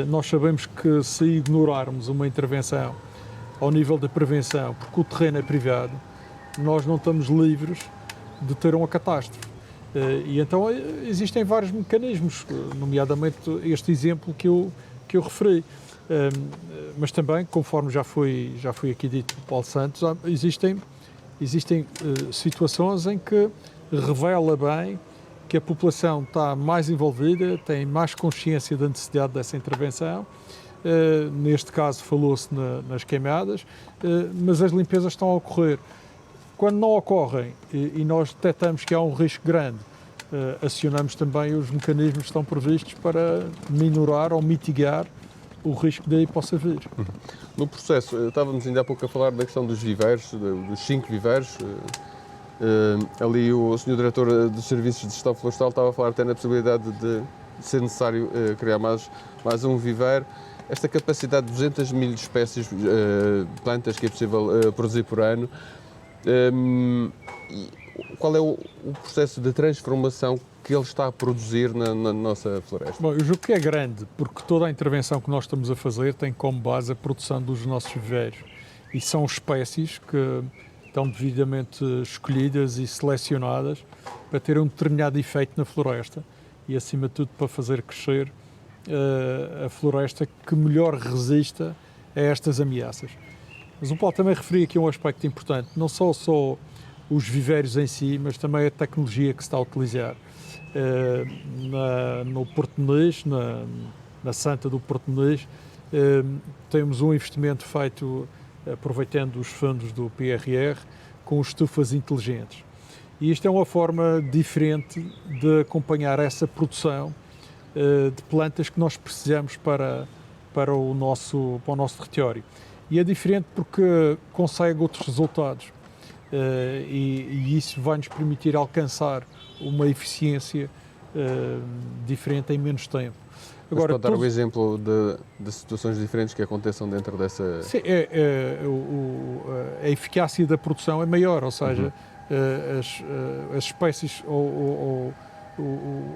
Nós sabemos que se ignorarmos uma intervenção ao nível da prevenção, porque o terreno é privado, nós não estamos livres de ter uma catástrofe. E então existem vários mecanismos, nomeadamente este exemplo que eu referi. Mas também, conforme já foi aqui dito por Paulo Santos, existem situações em que revela bem que a população está mais envolvida, tem mais consciência da necessidade dessa intervenção. Neste caso falou-se nas queimadas, mas as limpezas estão a ocorrer. Quando não ocorrem e nós detectamos que há um risco grande, acionamos também os mecanismos que estão previstos para minorar ou mitigar o risco daí possa vir. No processo, estávamos ainda há pouco a falar da questão dos viveiros, dos 5 viveiros. Ali o Sr. Diretor dos Serviços de Gestão Florestal estava a falar até na possibilidade de ser necessário criar mais um viveiro. Esta capacidade de 200 mil espécies de plantas que é possível produzir por ano, qual é o processo de transformação que ele está a produzir na nossa floresta? Bom, eu julgo que é grande, porque toda a intervenção que nós estamos a fazer tem como base a produção dos nossos viveiros. E são espécies que estão devidamente escolhidas e selecionadas para ter um determinado efeito na floresta e, acima de tudo, para fazer crescer a floresta que melhor resista a estas ameaças. Mas o Paulo também referia aqui um aspecto importante, não só os viveiros em si, mas também a tecnologia que se está a utilizar. No Portonês, na Santa do Portonês, temos um investimento feito aproveitando os fundos do PRR com estufas inteligentes. E isto é uma forma diferente de acompanhar essa produção de plantas que nós precisamos para o nosso território. E é diferente porque consegue outros resultados e isso vai nos permitir alcançar uma eficiência diferente em menos tempo. Agora, pode dar um exemplo de situações diferentes que aconteçam dentro dessa... Sim, a eficácia da produção é maior, ou seja, as espécies ou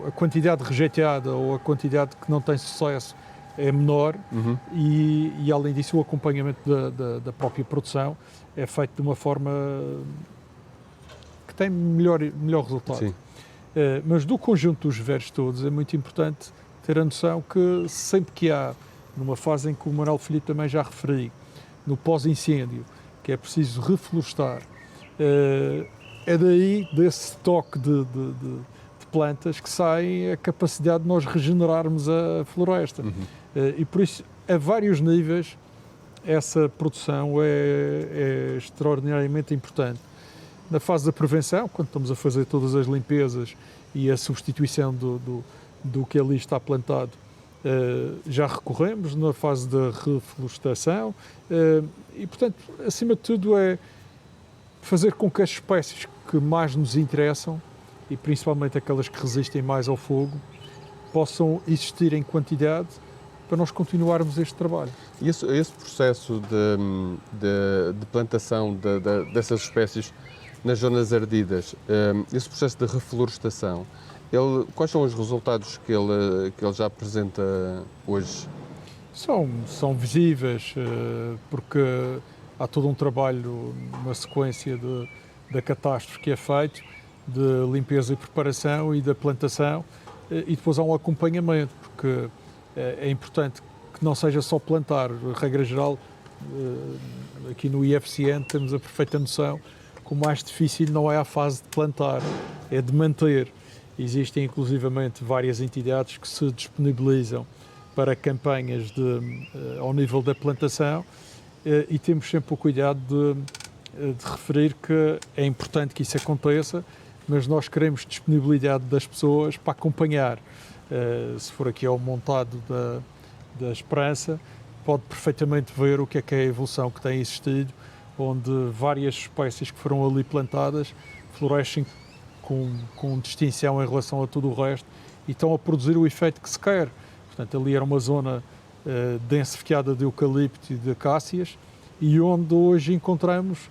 a quantidade rejeitada ou a quantidade que não tem sucesso é menor e além disso o acompanhamento da própria produção é feito de uma forma que tem melhor resultado. Sim. Mas do conjunto dos viveiros todos é muito importante ter a noção que sempre que há, numa fase em que o Manuel Filipe também já referi, no pós-incêndio, que é preciso reflorestar, é daí, desse estoque de plantas, que sai a capacidade de nós regenerarmos a floresta. E por isso, a vários níveis, essa produção é extraordinariamente importante. Na fase da prevenção, quando estamos a fazer todas as limpezas e a substituição do que ali está plantado, já recorremos na fase da reflorestação e, portanto, acima de tudo é fazer com que as espécies que mais nos interessam e principalmente aquelas que resistem mais ao fogo possam existir em quantidade para nós continuarmos este trabalho. E esse processo de plantação dessas espécies nas zonas ardidas, esse processo de reflorestação, quais são os resultados que ele já apresenta hoje? São visíveis, porque há todo um trabalho, uma sequência da catástrofe que é feito, de limpeza e preparação e da plantação, e depois há um acompanhamento, porque é importante que não seja só plantar. Regra geral, aqui no IFCN temos a perfeita noção que o mais difícil não é a fase de plantar, é de manter. Existem inclusivamente várias entidades que se disponibilizam para campanhas ao nível da plantação e temos sempre o cuidado de referir que é importante que isso aconteça, mas nós queremos disponibilidade das pessoas para acompanhar. Se for aqui ao montado da Esperança, pode perfeitamente ver o que é a evolução que tem existido, onde várias espécies que foram ali plantadas florescem com distinção em relação a todo o resto e estão a produzir o efeito que se quer. Portanto, ali era uma zona densificada de eucalipto e de acácias e onde hoje encontramos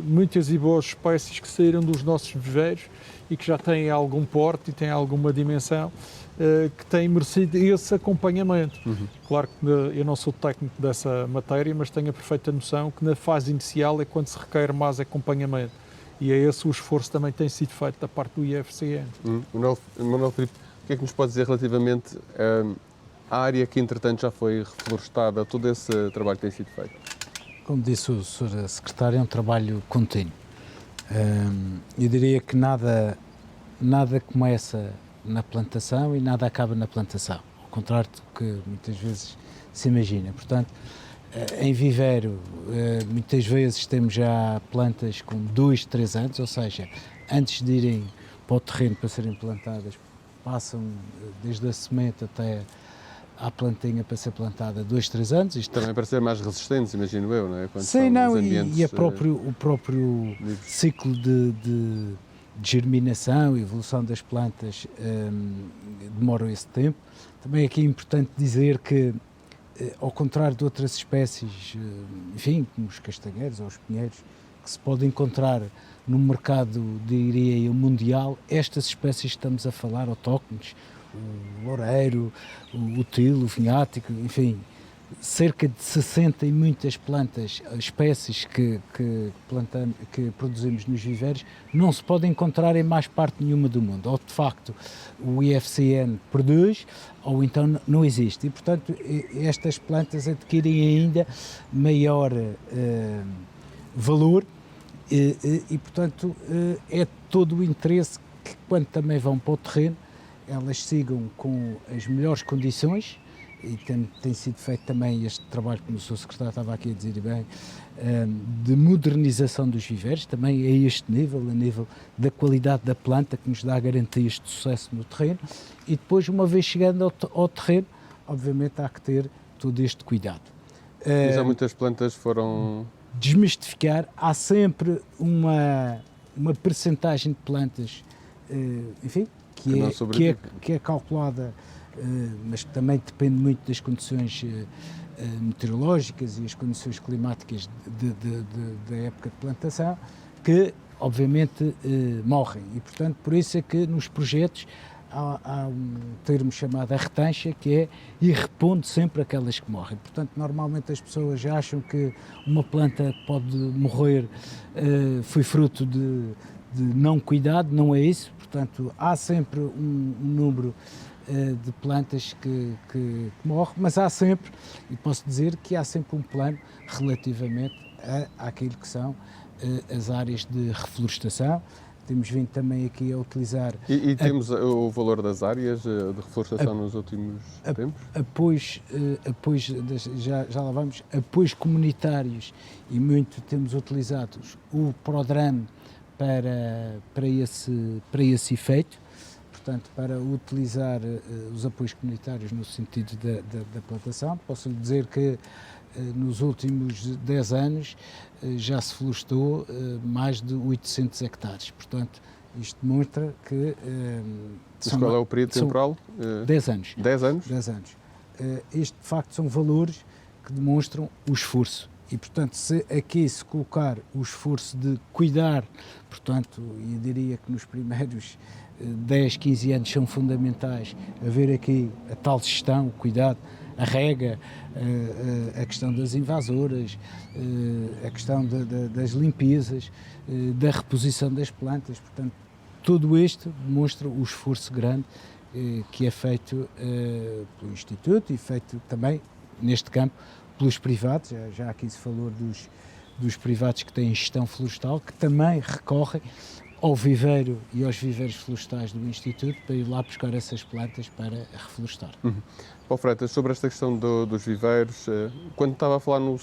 muitas e boas espécies que saíram dos nossos viveiros e que já têm algum porte e têm alguma dimensão, que têm merecido esse acompanhamento. Claro que eu não sou técnico dessa matéria, mas tenho a perfeita noção que na fase inicial é quando se requer mais acompanhamento. E é esse o esforço que também tem sido feito da parte do IFCN. Manuel Filipe, o que é que nos pode dizer relativamente à área que, entretanto, já foi reflorestada, todo esse trabalho que tem sido feito? Como disse o Sr. Secretário, é um trabalho contínuo. Eu diria que nada começa na plantação e nada acaba na plantação, ao contrário do que muitas vezes se imagina. Portanto, em viveiro, muitas vezes temos já plantas com 2, 3 anos, ou seja, antes de irem para o terreno para serem plantadas, passam desde a semente até à plantinha para ser plantada 2, 3 anos. Isto também para ser mais resistentes, imagino eu, não é? Sim, não, e o próprio ciclo de germinação e evolução das plantas demoram esse tempo. Também aqui é importante dizer que, ao contrário de outras espécies, enfim, como os castanheiros ou os pinheiros, que se pode encontrar no mercado, diria eu, mundial, estas espécies que estamos a falar, autóctones, o loureiro, o tilo, o vinhático, enfim, cerca de 60 e muitas plantas, espécies que produzimos nos viveiros, não se pode encontrar em mais parte nenhuma do mundo. Ou de facto o IFCN produz, ou então não existe. E portanto estas plantas adquirem ainda maior valor e portanto é todo o interesse que quando também vão para o terreno, elas sigam com as melhores condições. E tem sido feito também este trabalho, como o Sr. Secretário estava aqui a dizer bem, de modernização dos viveiros, também a este nível, a nível da qualidade da planta, que nos dá garantias de sucesso no terreno, e depois, uma vez chegando ao terreno, obviamente há que ter todo este cuidado. E já muitas plantas foram... Desmistificar, há sempre uma percentagem de plantas, enfim, que é calculada, mas que também depende muito das condições meteorológicas e as condições climáticas da época de plantação, que obviamente morrem. E portanto, por isso é que nos projetos há um termo chamado a retancha, que é ir repondo sempre aquelas que morrem. Portanto, normalmente as pessoas acham que uma planta pode morrer foi fruto de não cuidado, não é isso. Portanto, há sempre um número de plantas que morrem, mas há sempre, e posso dizer que há sempre um plano relativamente àquilo que são as áreas de reflorestação. Temos vindo também aqui a utilizar... E temos o valor das áreas de reflorestação nos últimos tempos? Apoios, já lá vamos, apoios comunitários, e muito temos utilizado o Prodram para esse efeito, portanto, para utilizar os apoios comunitários no sentido da plantação. Posso lhe dizer que nos últimos 10 anos já se florestou mais de 800 hectares. Portanto, isto demonstra que... qual é o período temporal? 10 anos. 10 anos? 10 anos. Isto, de facto, são valores que demonstram o esforço. E, portanto, se aqui se colocar o esforço de cuidar, portanto, eu diria que nos primeiros 10, 15 anos são fundamentais, haver aqui a tal gestão, o cuidado, a rega, a questão das invasoras, a questão das limpezas, da reposição das plantas. Portanto, tudo isto demonstra o esforço grande que é feito pelo Instituto e feito também, neste campo, pelos privados. Já aqui se falou dos privados que têm gestão florestal, que também recorrem ao viveiro e aos viveiros florestais do Instituto para ir lá buscar essas plantas para reflorestar. Paulo Freitas, sobre esta questão dos viveiros, quando estava a falar no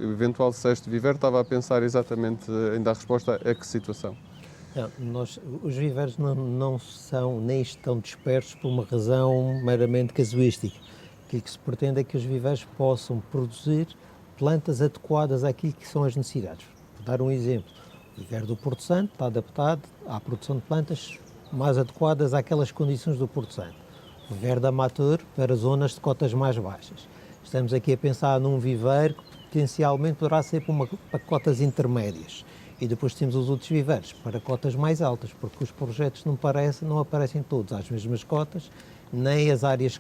eventual sexto viveiro, estava a pensar exatamente em dar resposta a que situação? Os viveiros não são nem estão dispersos por uma razão meramente casuística. Aquilo que se pretende é que os viveiros possam produzir plantas adequadas àquilo que são as necessidades. Vou dar um exemplo. O viveiro do Porto Santo está adaptado à produção de plantas mais adequadas àquelas condições do Porto Santo. O viveiro da Amateur para zonas de cotas mais baixas. Estamos aqui a pensar num viveiro que potencialmente poderá ser para cotas intermédias. E depois temos os outros viveiros para cotas mais altas, porque os projetos não aparecem todos às mesmas cotas, nem as áreas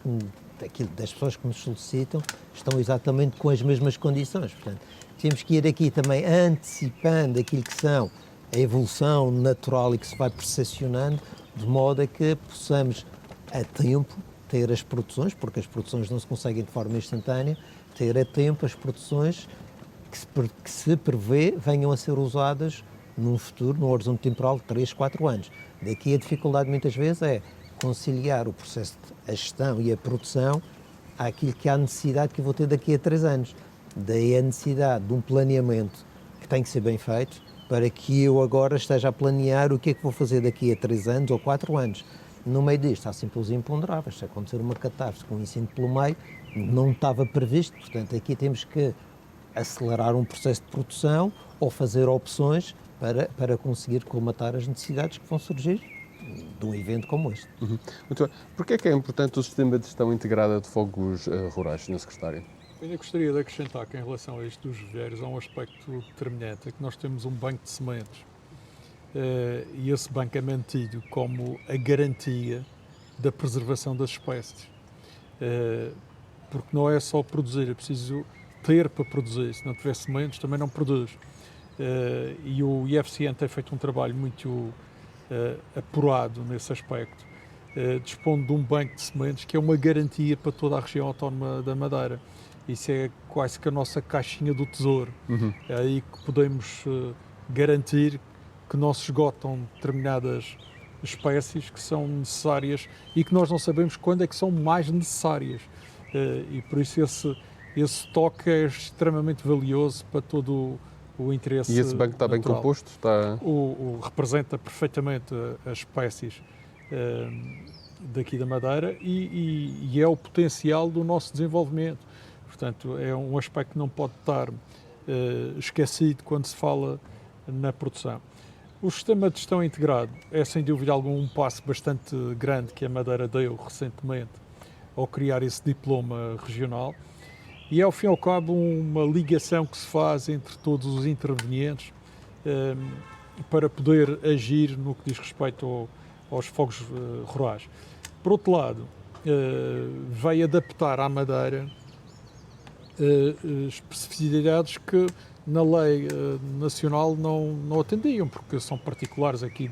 das pessoas que nos solicitam estão exatamente com as mesmas condições. Portanto, temos que ir aqui também antecipando aquilo que são a evolução natural e que se vai percepcionando, de modo a que possamos, a tempo, ter as produções, porque as produções não se conseguem de forma instantânea, ter a tempo as produções que se prevê venham a ser usadas num futuro, num horizonte temporal de 3, 4 anos. Daqui a dificuldade muitas vezes é conciliar o processo de gestão e a produção àquilo que há a necessidade que eu vou ter daqui a 3 anos. Daí a necessidade de um planeamento que tem que ser bem feito para que eu agora esteja a planear o que é que vou fazer daqui a 3 anos ou 4 anos. No meio disto há sempre os imponderáveis. Se acontecer uma catástrofe com um incêndio pelo meio, não estava previsto. Portanto, aqui temos que acelerar um processo de produção ou fazer opções para conseguir colmatar as necessidades que vão surgir de um evento como este. Muito bem. Porquê é que é importante o sistema de gestão integrada de fogos rurais, Sr. Secretário? Eu ainda gostaria de acrescentar que, em relação a isto dos viveiros, há um aspecto determinante, é que nós temos um banco de sementes. e esse banco é mantido como a garantia da preservação das espécies. Porque não é só produzir, é preciso ter para produzir. Se não tiver sementes, também não produz. E o IFCN tem feito um trabalho muito apurado nesse aspecto, dispondo de um banco de sementes que é uma garantia para toda a região autónoma da Madeira. Isso é quase que a nossa caixinha do tesouro. É aí que podemos garantir que não se esgotam determinadas espécies que são necessárias e que nós não sabemos quando é que são mais necessárias. E por isso esse toque é extremamente valioso para todo o interesse. E esse banco está bem natural. composto? Representa perfeitamente as espécies daqui da Madeira e é o potencial do nosso desenvolvimento. Portanto, é um aspecto que não pode estar esquecido quando se fala na produção. O sistema de gestão integrado é, sem dúvida alguma, um passo bastante grande que a Madeira deu recentemente ao criar esse diploma regional e é, ao fim e ao cabo, uma ligação que se faz entre todos os intervenientes para poder agir no que diz respeito aos fogos rurais. Por outro lado, veio adaptar à Madeira especificidades que na lei nacional não atendiam, porque são particulares aqui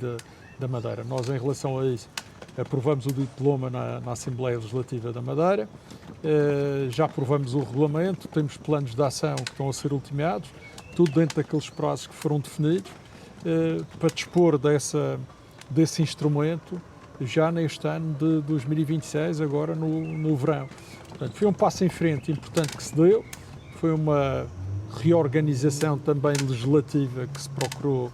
da Madeira. Nós, em relação a isso, aprovamos o diploma na Assembleia Legislativa da Madeira, já aprovamos o regulamento, temos planos de ação que estão a ser ultimados, tudo dentro daqueles prazos que foram definidos, para dispor desse instrumento já neste ano de 2026, agora no verão. Portanto, foi um passo em frente importante que se deu, foi uma reorganização também legislativa que se procurou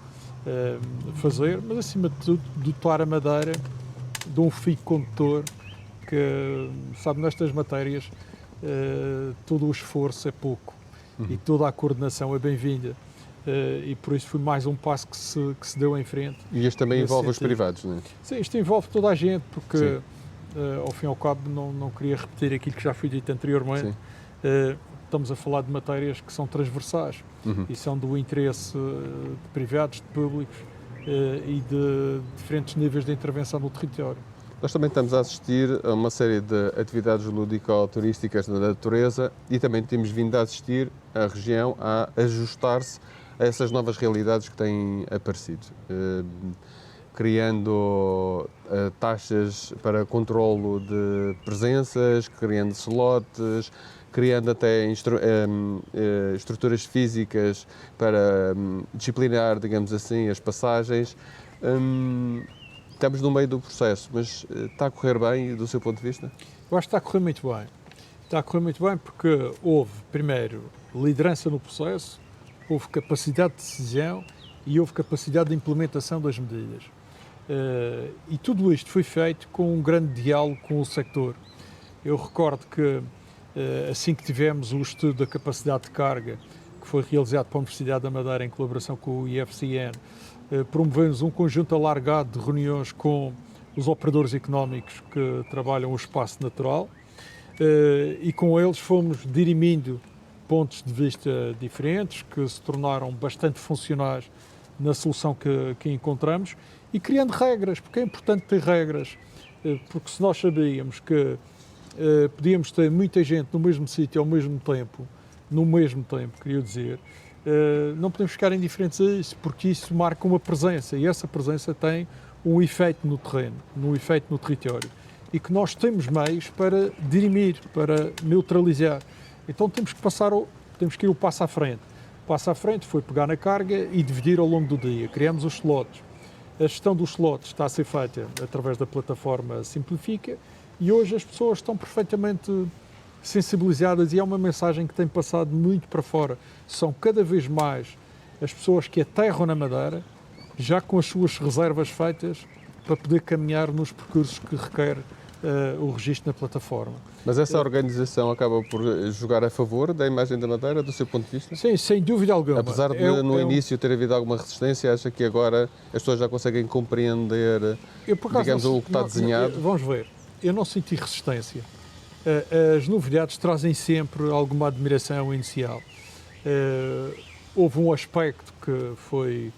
fazer, mas acima de tudo dotar a Madeira de um fio condutor que, sabe, nestas matérias todo o esforço é pouco e toda a coordenação é bem-vinda. E por isso foi mais um passo que se deu em frente. E este também envolve sentido. os privados, não é? Sim, isto envolve toda a gente, porque ao fim e ao cabo não queria repetir aquilo que já foi dito anteriormente. Estamos a falar de matérias que são transversais e são do interesse de privados, de públicos e de diferentes níveis de intervenção no território. Nós também estamos a assistir a uma série de atividades lúdico-turísticas na natureza e também temos vindo a assistir a região a ajustar-se a essas novas realidades que têm aparecido, criando taxas para controlo de presenças, criando slots, criando até estruturas físicas para disciplinar, digamos assim, as passagens. Estamos no meio do processo, mas está a correr bem do seu ponto de vista? Eu acho que está a correr muito bem. Está a correr muito bem porque houve, primeiro, liderança no processo, houve capacidade de decisão e houve capacidade de implementação das medidas. E tudo isto foi feito com um grande diálogo com o sector. Eu recordo que assim que tivemos o estudo da capacidade de carga, que foi realizado pela Universidade da Madeira em colaboração com o IFCN, promovemos um conjunto alargado de reuniões com os operadores económicos que trabalham o espaço natural e com eles fomos dirimindo pontos de vista diferentes que se tornaram bastante funcionais na solução que encontramos e criando regras, porque é importante ter regras, porque se nós sabíamos que podíamos ter muita gente no mesmo sítio ao mesmo tempo, queria dizer, não podemos ficar indiferentes a isso, porque isso marca uma presença e essa presença tem um efeito no terreno, um efeito no território e que nós temos meios para dirimir, para neutralizar. Então temos que ir o passo à frente. O passo à frente foi pegar na carga e dividir ao longo do dia. Criamos os slots. A gestão dos slots está a ser feita através da plataforma Simplifica e hoje as pessoas estão perfeitamente sensibilizadas e é uma mensagem que tem passado muito para fora. São cada vez mais as pessoas que aterram na Madeira, já com as suas reservas feitas, para poder caminhar nos percursos que requer o registro na plataforma. Mas essa organização acaba por jogar a favor da imagem da Madeira, do seu ponto de vista? Sim, sem dúvida alguma. Apesar de no início ter havido alguma resistência, acha que agora as pessoas já conseguem compreender, digamos, o que está desenhado? Vamos ver. Eu não senti resistência. As novidades trazem sempre alguma admiração inicial. Houve um aspecto que foi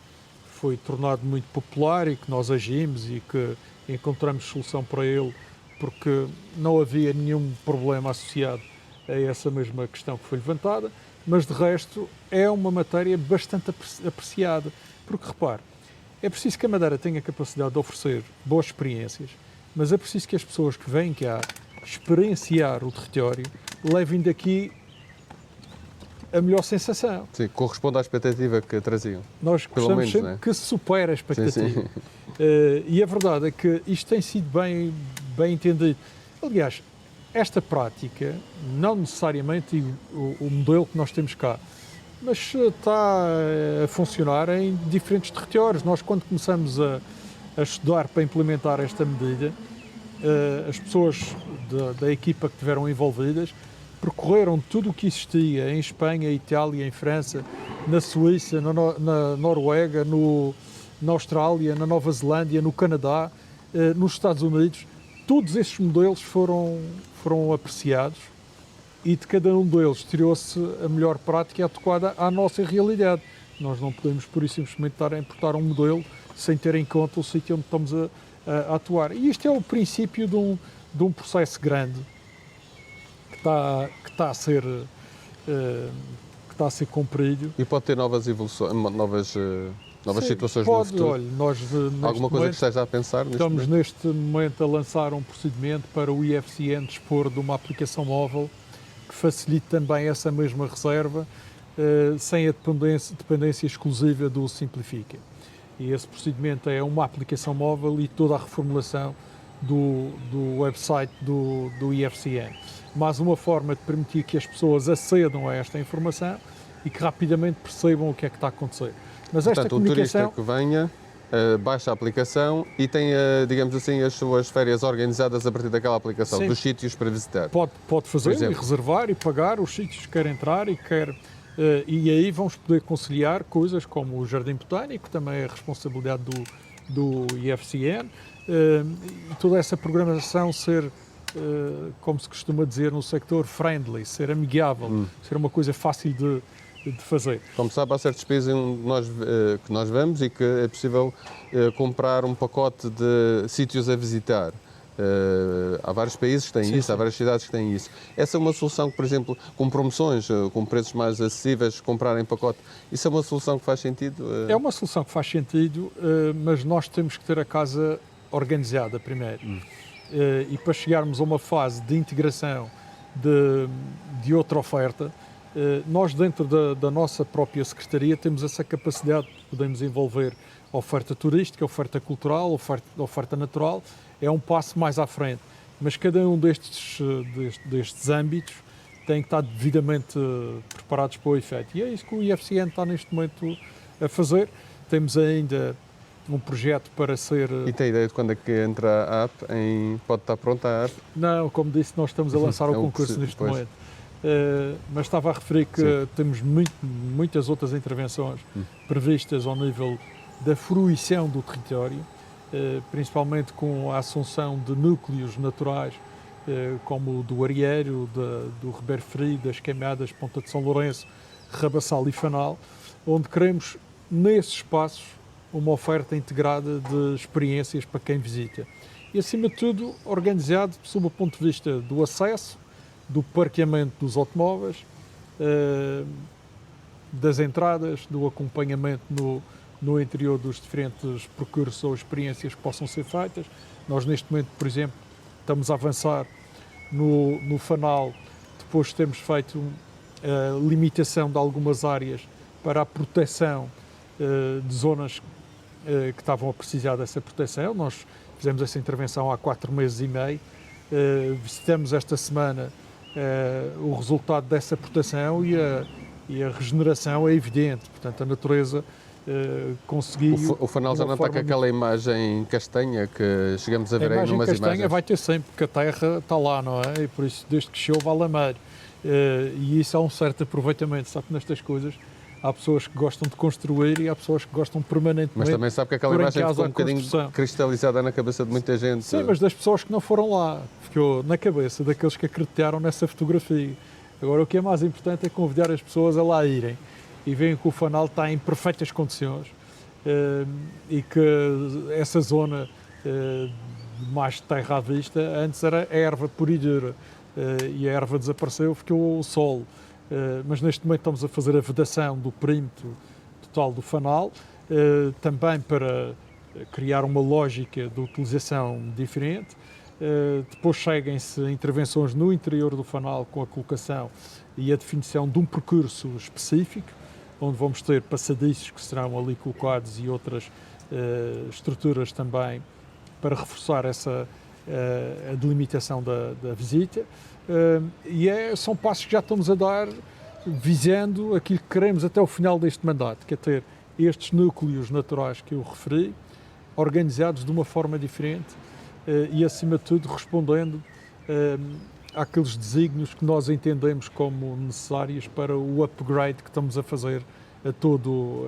foi tornado muito popular e que nós agimos e que encontramos solução para ele, porque não havia nenhum problema associado a essa mesma questão que foi levantada, mas de resto é uma matéria bastante apreciada, porque repare, é preciso que a Madeira tenha a capacidade de oferecer boas experiências, mas é preciso que as pessoas que vêm cá experienciar o território levem daqui a melhor sensação. Sim, corresponde à expectativa que traziam. Nós Pelo gostamos menos, sempre né? que se supere a expectativa. Sim, sim. E a verdade é que isto tem sido bem entendido. Aliás, esta prática, não necessariamente o modelo que nós temos cá, mas está a funcionar em diferentes territórios. Nós, quando começamos a estudar para implementar esta medida, as pessoas da equipa que estiveram envolvidas percorreram tudo o que existia em Espanha, Itália, em França, na Suíça, na Noruega, na Austrália, na Nova Zelândia, no Canadá, nos Estados Unidos. Todos esses modelos foram apreciados e de cada um deles tirou-se a melhor prática adequada à nossa realidade. Nós não podemos, por isso, simplesmente estar a importar um modelo sem ter em conta o sítio onde estamos a atuar. E isto é o princípio de um processo grande que está a ser cumprido. E pode ter novas evoluções, novas Sim, situações pode, no futuro? olha, nós Alguma coisa que esteja a pensar neste estamos momento? neste momento a lançar um procedimento para o IFCN dispor de uma aplicação móvel que facilite também essa mesma reserva sem a dependência exclusiva do Simplifica. E esse procedimento é uma aplicação móvel e toda a reformulação do website do IFCN. Mais uma forma de permitir que as pessoas acedam a esta informação e que rapidamente percebam o que é que está a acontecer. Mas esta Portanto, comunicação... o turista que venha, baixa a aplicação e tem, digamos assim, as suas férias organizadas a partir daquela aplicação, Sim. dos sítios para visitar. Pode fazer e reservar e pagar os sítios que quer entrar e aí vamos poder conciliar coisas como o Jardim Botânico, também é a responsabilidade do IFCN, e toda essa programação ser, como se costuma dizer no sector, friendly, ser amigável, ser uma coisa fácil de fazer. Como sabe, há certos países que nós vamos e que é possível comprar um pacote de sítios a visitar. Há vários países que têm Sim, isso, sim. há várias cidades que têm isso. Essa é uma solução que, por exemplo, com promoções, com preços mais acessíveis, comprar em pacote, isso é uma solução que faz sentido? É uma solução que faz sentido, mas nós temos que ter a casa organizada primeiro. E para chegarmos a uma fase de integração de outra oferta, nós dentro da nossa própria Secretaria temos essa capacidade, podemos envolver a oferta turística, a oferta cultural, a oferta natural, é um passo mais à frente. Mas cada um destes âmbitos tem que estar devidamente preparados para o efeito. E é isso que o IFCN está neste momento a fazer. Temos ainda um projeto para ser... E tem ideia de quando é que entra a app? Pode estar pronta a app? Não, como disse, nós estamos a lançar o concurso neste momento. Mas estava a referir que Sim. temos muitas outras intervenções previstas ao nível da fruição do território, principalmente com a assunção de núcleos naturais, como o do Arieiro, do Ribeiro Frio, das Queimadas, Ponta de São Lourenço, Rabassal e Fanal, onde queremos, nesses espaços, uma oferta integrada de experiências para quem visita. E, acima de tudo, organizado sob o ponto de vista do acesso, do parqueamento dos automóveis, das entradas, do acompanhamento no interior dos diferentes percursos ou experiências que possam ser feitas. Nós, neste momento, por exemplo, estamos a avançar no Fanal, depois de termos feito a limitação de algumas áreas para a proteção de zonas que estavam a precisar dessa proteção. Nós fizemos essa intervenção há 4 meses e meio. Visitamos esta semana o resultado dessa proteção e a regeneração é evidente. Portanto, a natureza conseguiu... O Fanal já não está com aquela imagem castanha que chegamos a ver aí numas imagens. A imagem castanha vai ter sempre, porque a terra está lá, não é? E por isso, desde que chove, há lameiro. E isso há um certo aproveitamento. Sabe que nestas coisas há pessoas que gostam de construir e há pessoas que gostam permanentemente... Mas também sabe que aquela imagem ficou um bocadinho cristalizada na cabeça de muita gente. Sim, mas das pessoas que não foram lá. Ficou na cabeça daqueles que acreditaram nessa fotografia. Agora, o que é mais importante é convidar as pessoas a lá irem e veem que o Fanal está em perfeitas condições. e que essa zona mais de terra à vista antes era erva pura e dura, e a erva desapareceu, ficou o solo. Mas neste momento estamos a fazer a vedação do perímetro total do fanal, também para criar uma lógica de utilização diferente. Depois seguem-se intervenções no interior do fanal com a colocação e a definição de um percurso específico, onde vamos ter passadiços que serão ali colocados e outras estruturas também para reforçar a delimitação da visita. São passos que já estamos a dar, visando aquilo que queremos até o final deste mandato, que é ter estes núcleos naturais que eu referi, organizados de uma forma diferente e, acima de tudo, respondendo àqueles desígnios que nós entendemos como necessários para o upgrade que estamos a fazer a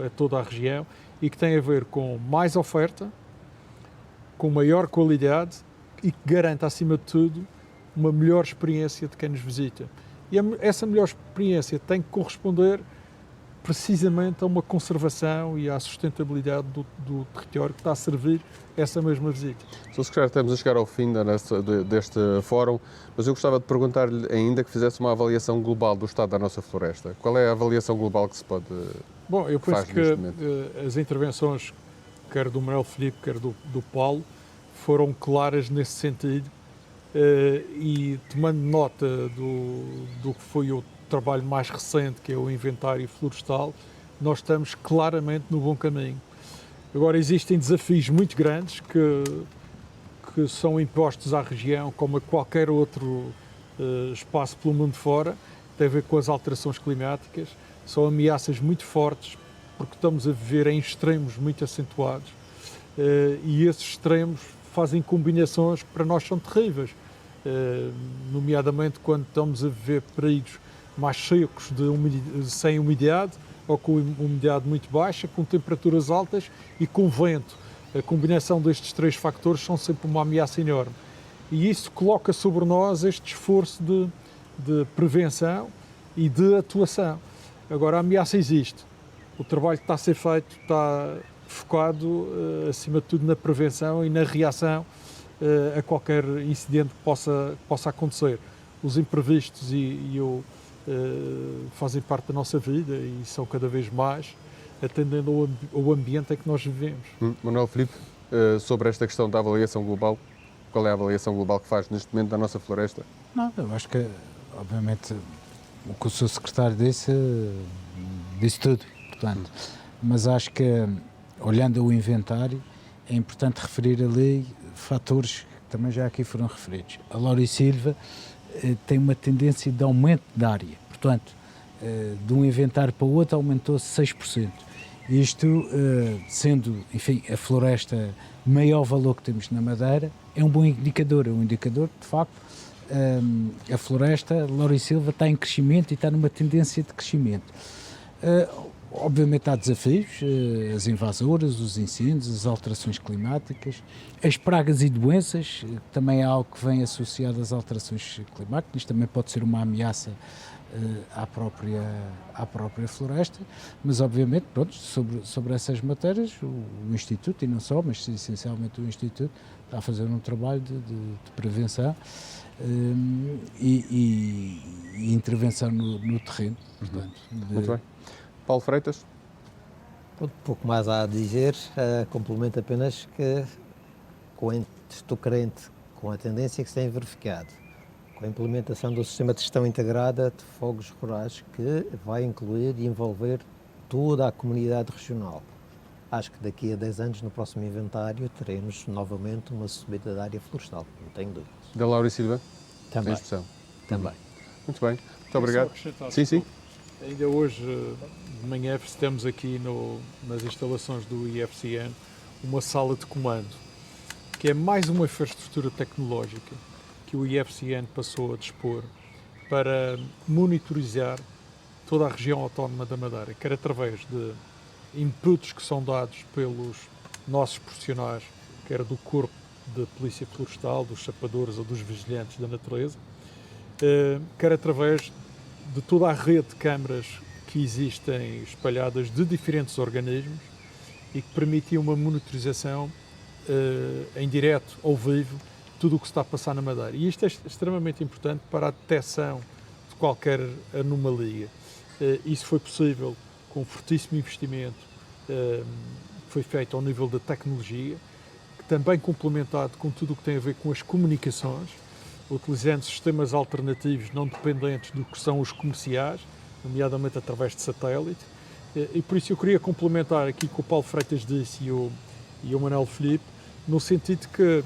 toda a região e que tem a ver com mais oferta, com maior qualidade e que garanta, acima de tudo, uma melhor experiência de quem nos visita. E essa melhor experiência tem que corresponder precisamente a uma conservação e à sustentabilidade do território que está a servir essa mesma visita. Sr. Secretário, estamos a chegar ao fim deste fórum, mas eu gostava de perguntar-lhe ainda que fizesse uma avaliação global do estado da nossa floresta. Qual é a avaliação global que se pode Bom, eu penso fazer que neste momento? as intervenções, quer do Manuel Filipe, quer do Paulo, foram claras nesse sentido, e tomando nota do que foi o trabalho mais recente, que é o inventário florestal, nós estamos claramente no bom caminho. Agora, existem desafios muito grandes que são impostos à região, como a qualquer outro espaço pelo mundo fora, tem a ver com as alterações climáticas, são ameaças muito fortes, porque estamos a viver em extremos muito acentuados, e esses extremos fazem combinações que para nós são terríveis, nomeadamente quando estamos a viver períodos mais secos, sem umidade, ou com umidade muito baixa, com temperaturas altas e com vento. A combinação destes três fatores são sempre uma ameaça enorme. E isso coloca sobre nós este esforço de prevenção e de atuação. Agora, a ameaça existe. O trabalho que está a ser feito está focado, acima de tudo, na prevenção e na reação a qualquer incidente que possa acontecer. Os imprevistos fazem parte da nossa vida e são cada vez mais, atendendo ao ambiente em que nós vivemos. Manuel Filipe, sobre esta questão da avaliação global, qual é a avaliação global que faz neste momento da nossa floresta? Não, eu acho que, obviamente, o que o Sr. Secretário disse tudo, portanto, mas acho que, olhando o inventário, é importante referir ali fatores que também já aqui foram referidos. A Laurisilva tem uma tendência de aumento da área, portanto, de um inventário para o outro aumentou 6%. Isto, sendo, enfim, a floresta maior valor que temos na Madeira, é um bom indicador, de facto, a floresta Laurisilva está em crescimento e está numa tendência de crescimento. Obviamente há desafios, as invasoras, os incêndios, as alterações climáticas, as pragas e doenças, também é algo que vem associado às alterações climáticas, isto também pode ser uma ameaça à própria floresta, mas obviamente, pronto, sobre essas matérias, o Instituto, e não só, mas essencialmente o Instituto, está a fazer um trabalho de prevenção e intervenção no terreno. Portanto, Muito bem. Paulo Freitas? Pouco mais há a dizer, complemento apenas que estou crente com a tendência que se tem verificado, com a implementação do sistema de gestão integrada de fogos rurais, que vai incluir e envolver toda a comunidade regional. Acho que daqui a 10 anos, no próximo inventário, teremos novamente uma subida da área florestal, não tenho dúvidas. Da Laurisilva? Também. Em expressão. Também. Muito bem, muito obrigado. Sim. Ainda hoje de manhã visitamos aqui nas instalações do IFCN uma sala de comando, que é mais uma infraestrutura tecnológica que o IFCN passou a dispor para monitorizar toda a região autónoma da Madeira, quer através de inputs que são dados pelos nossos profissionais, quer do Corpo de Polícia Florestal, dos sapadores ou dos vigilantes da natureza, quer através de toda a rede de câmaras que existem espalhadas de diferentes organismos e que permitia uma monitorização em direto, ao vivo, tudo o que se está a passar na Madeira. E isto é extremamente importante para a detecção de qualquer anomalia. Isso foi possível com um fortíssimo investimento que foi feito ao nível da tecnologia, que também complementado com tudo o que tem a ver com as comunicações, utilizando sistemas alternativos não dependentes do que são os comerciais, nomeadamente através de satélite. E por isso eu queria complementar aqui com o Paulo Freitas disse e o Manuel Filipe, no sentido que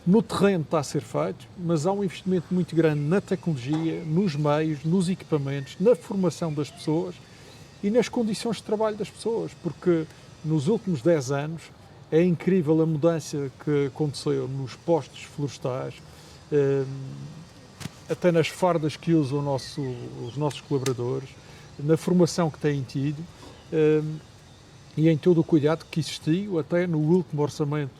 no terreno está a ser feito, mas há um investimento muito grande na tecnologia, nos meios, nos equipamentos, na formação das pessoas e nas condições de trabalho das pessoas, porque nos últimos 10 anos é incrível a mudança que aconteceu nos postos florestais, até nas fardas que usam os nossos colaboradores, na formação que têm tido e em todo o cuidado que existiu, até no último orçamento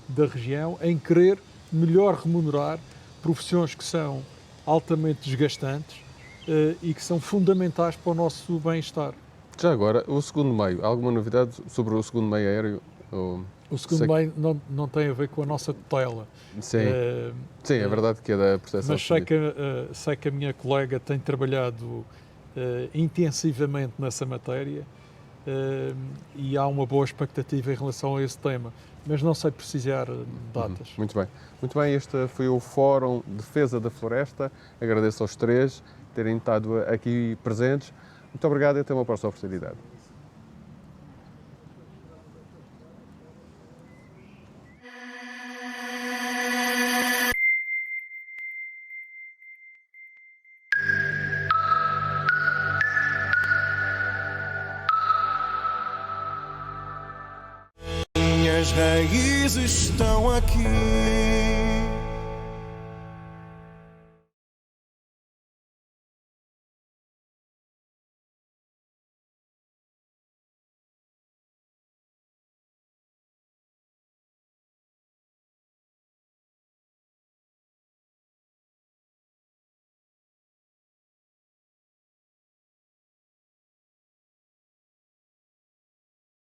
da região, em querer melhor remunerar profissões que são altamente desgastantes e que são fundamentais para o nosso bem-estar. Já agora, o segundo meio, há alguma novidade sobre o segundo meio aéreo? O segundo meio não tem a ver com a nossa tutela. Sim, sim, é verdade que é da proteção. Mas sei que a minha colega tem trabalhado intensivamente nessa matéria e há uma boa expectativa em relação a esse tema, mas não sei precisar datas. Muito bem. Muito bem, este foi o Fórum Defesa da Floresta. Agradeço aos três terem estado aqui presentes. Muito obrigado e até uma próxima oportunidade. Minhas raízes estão aqui.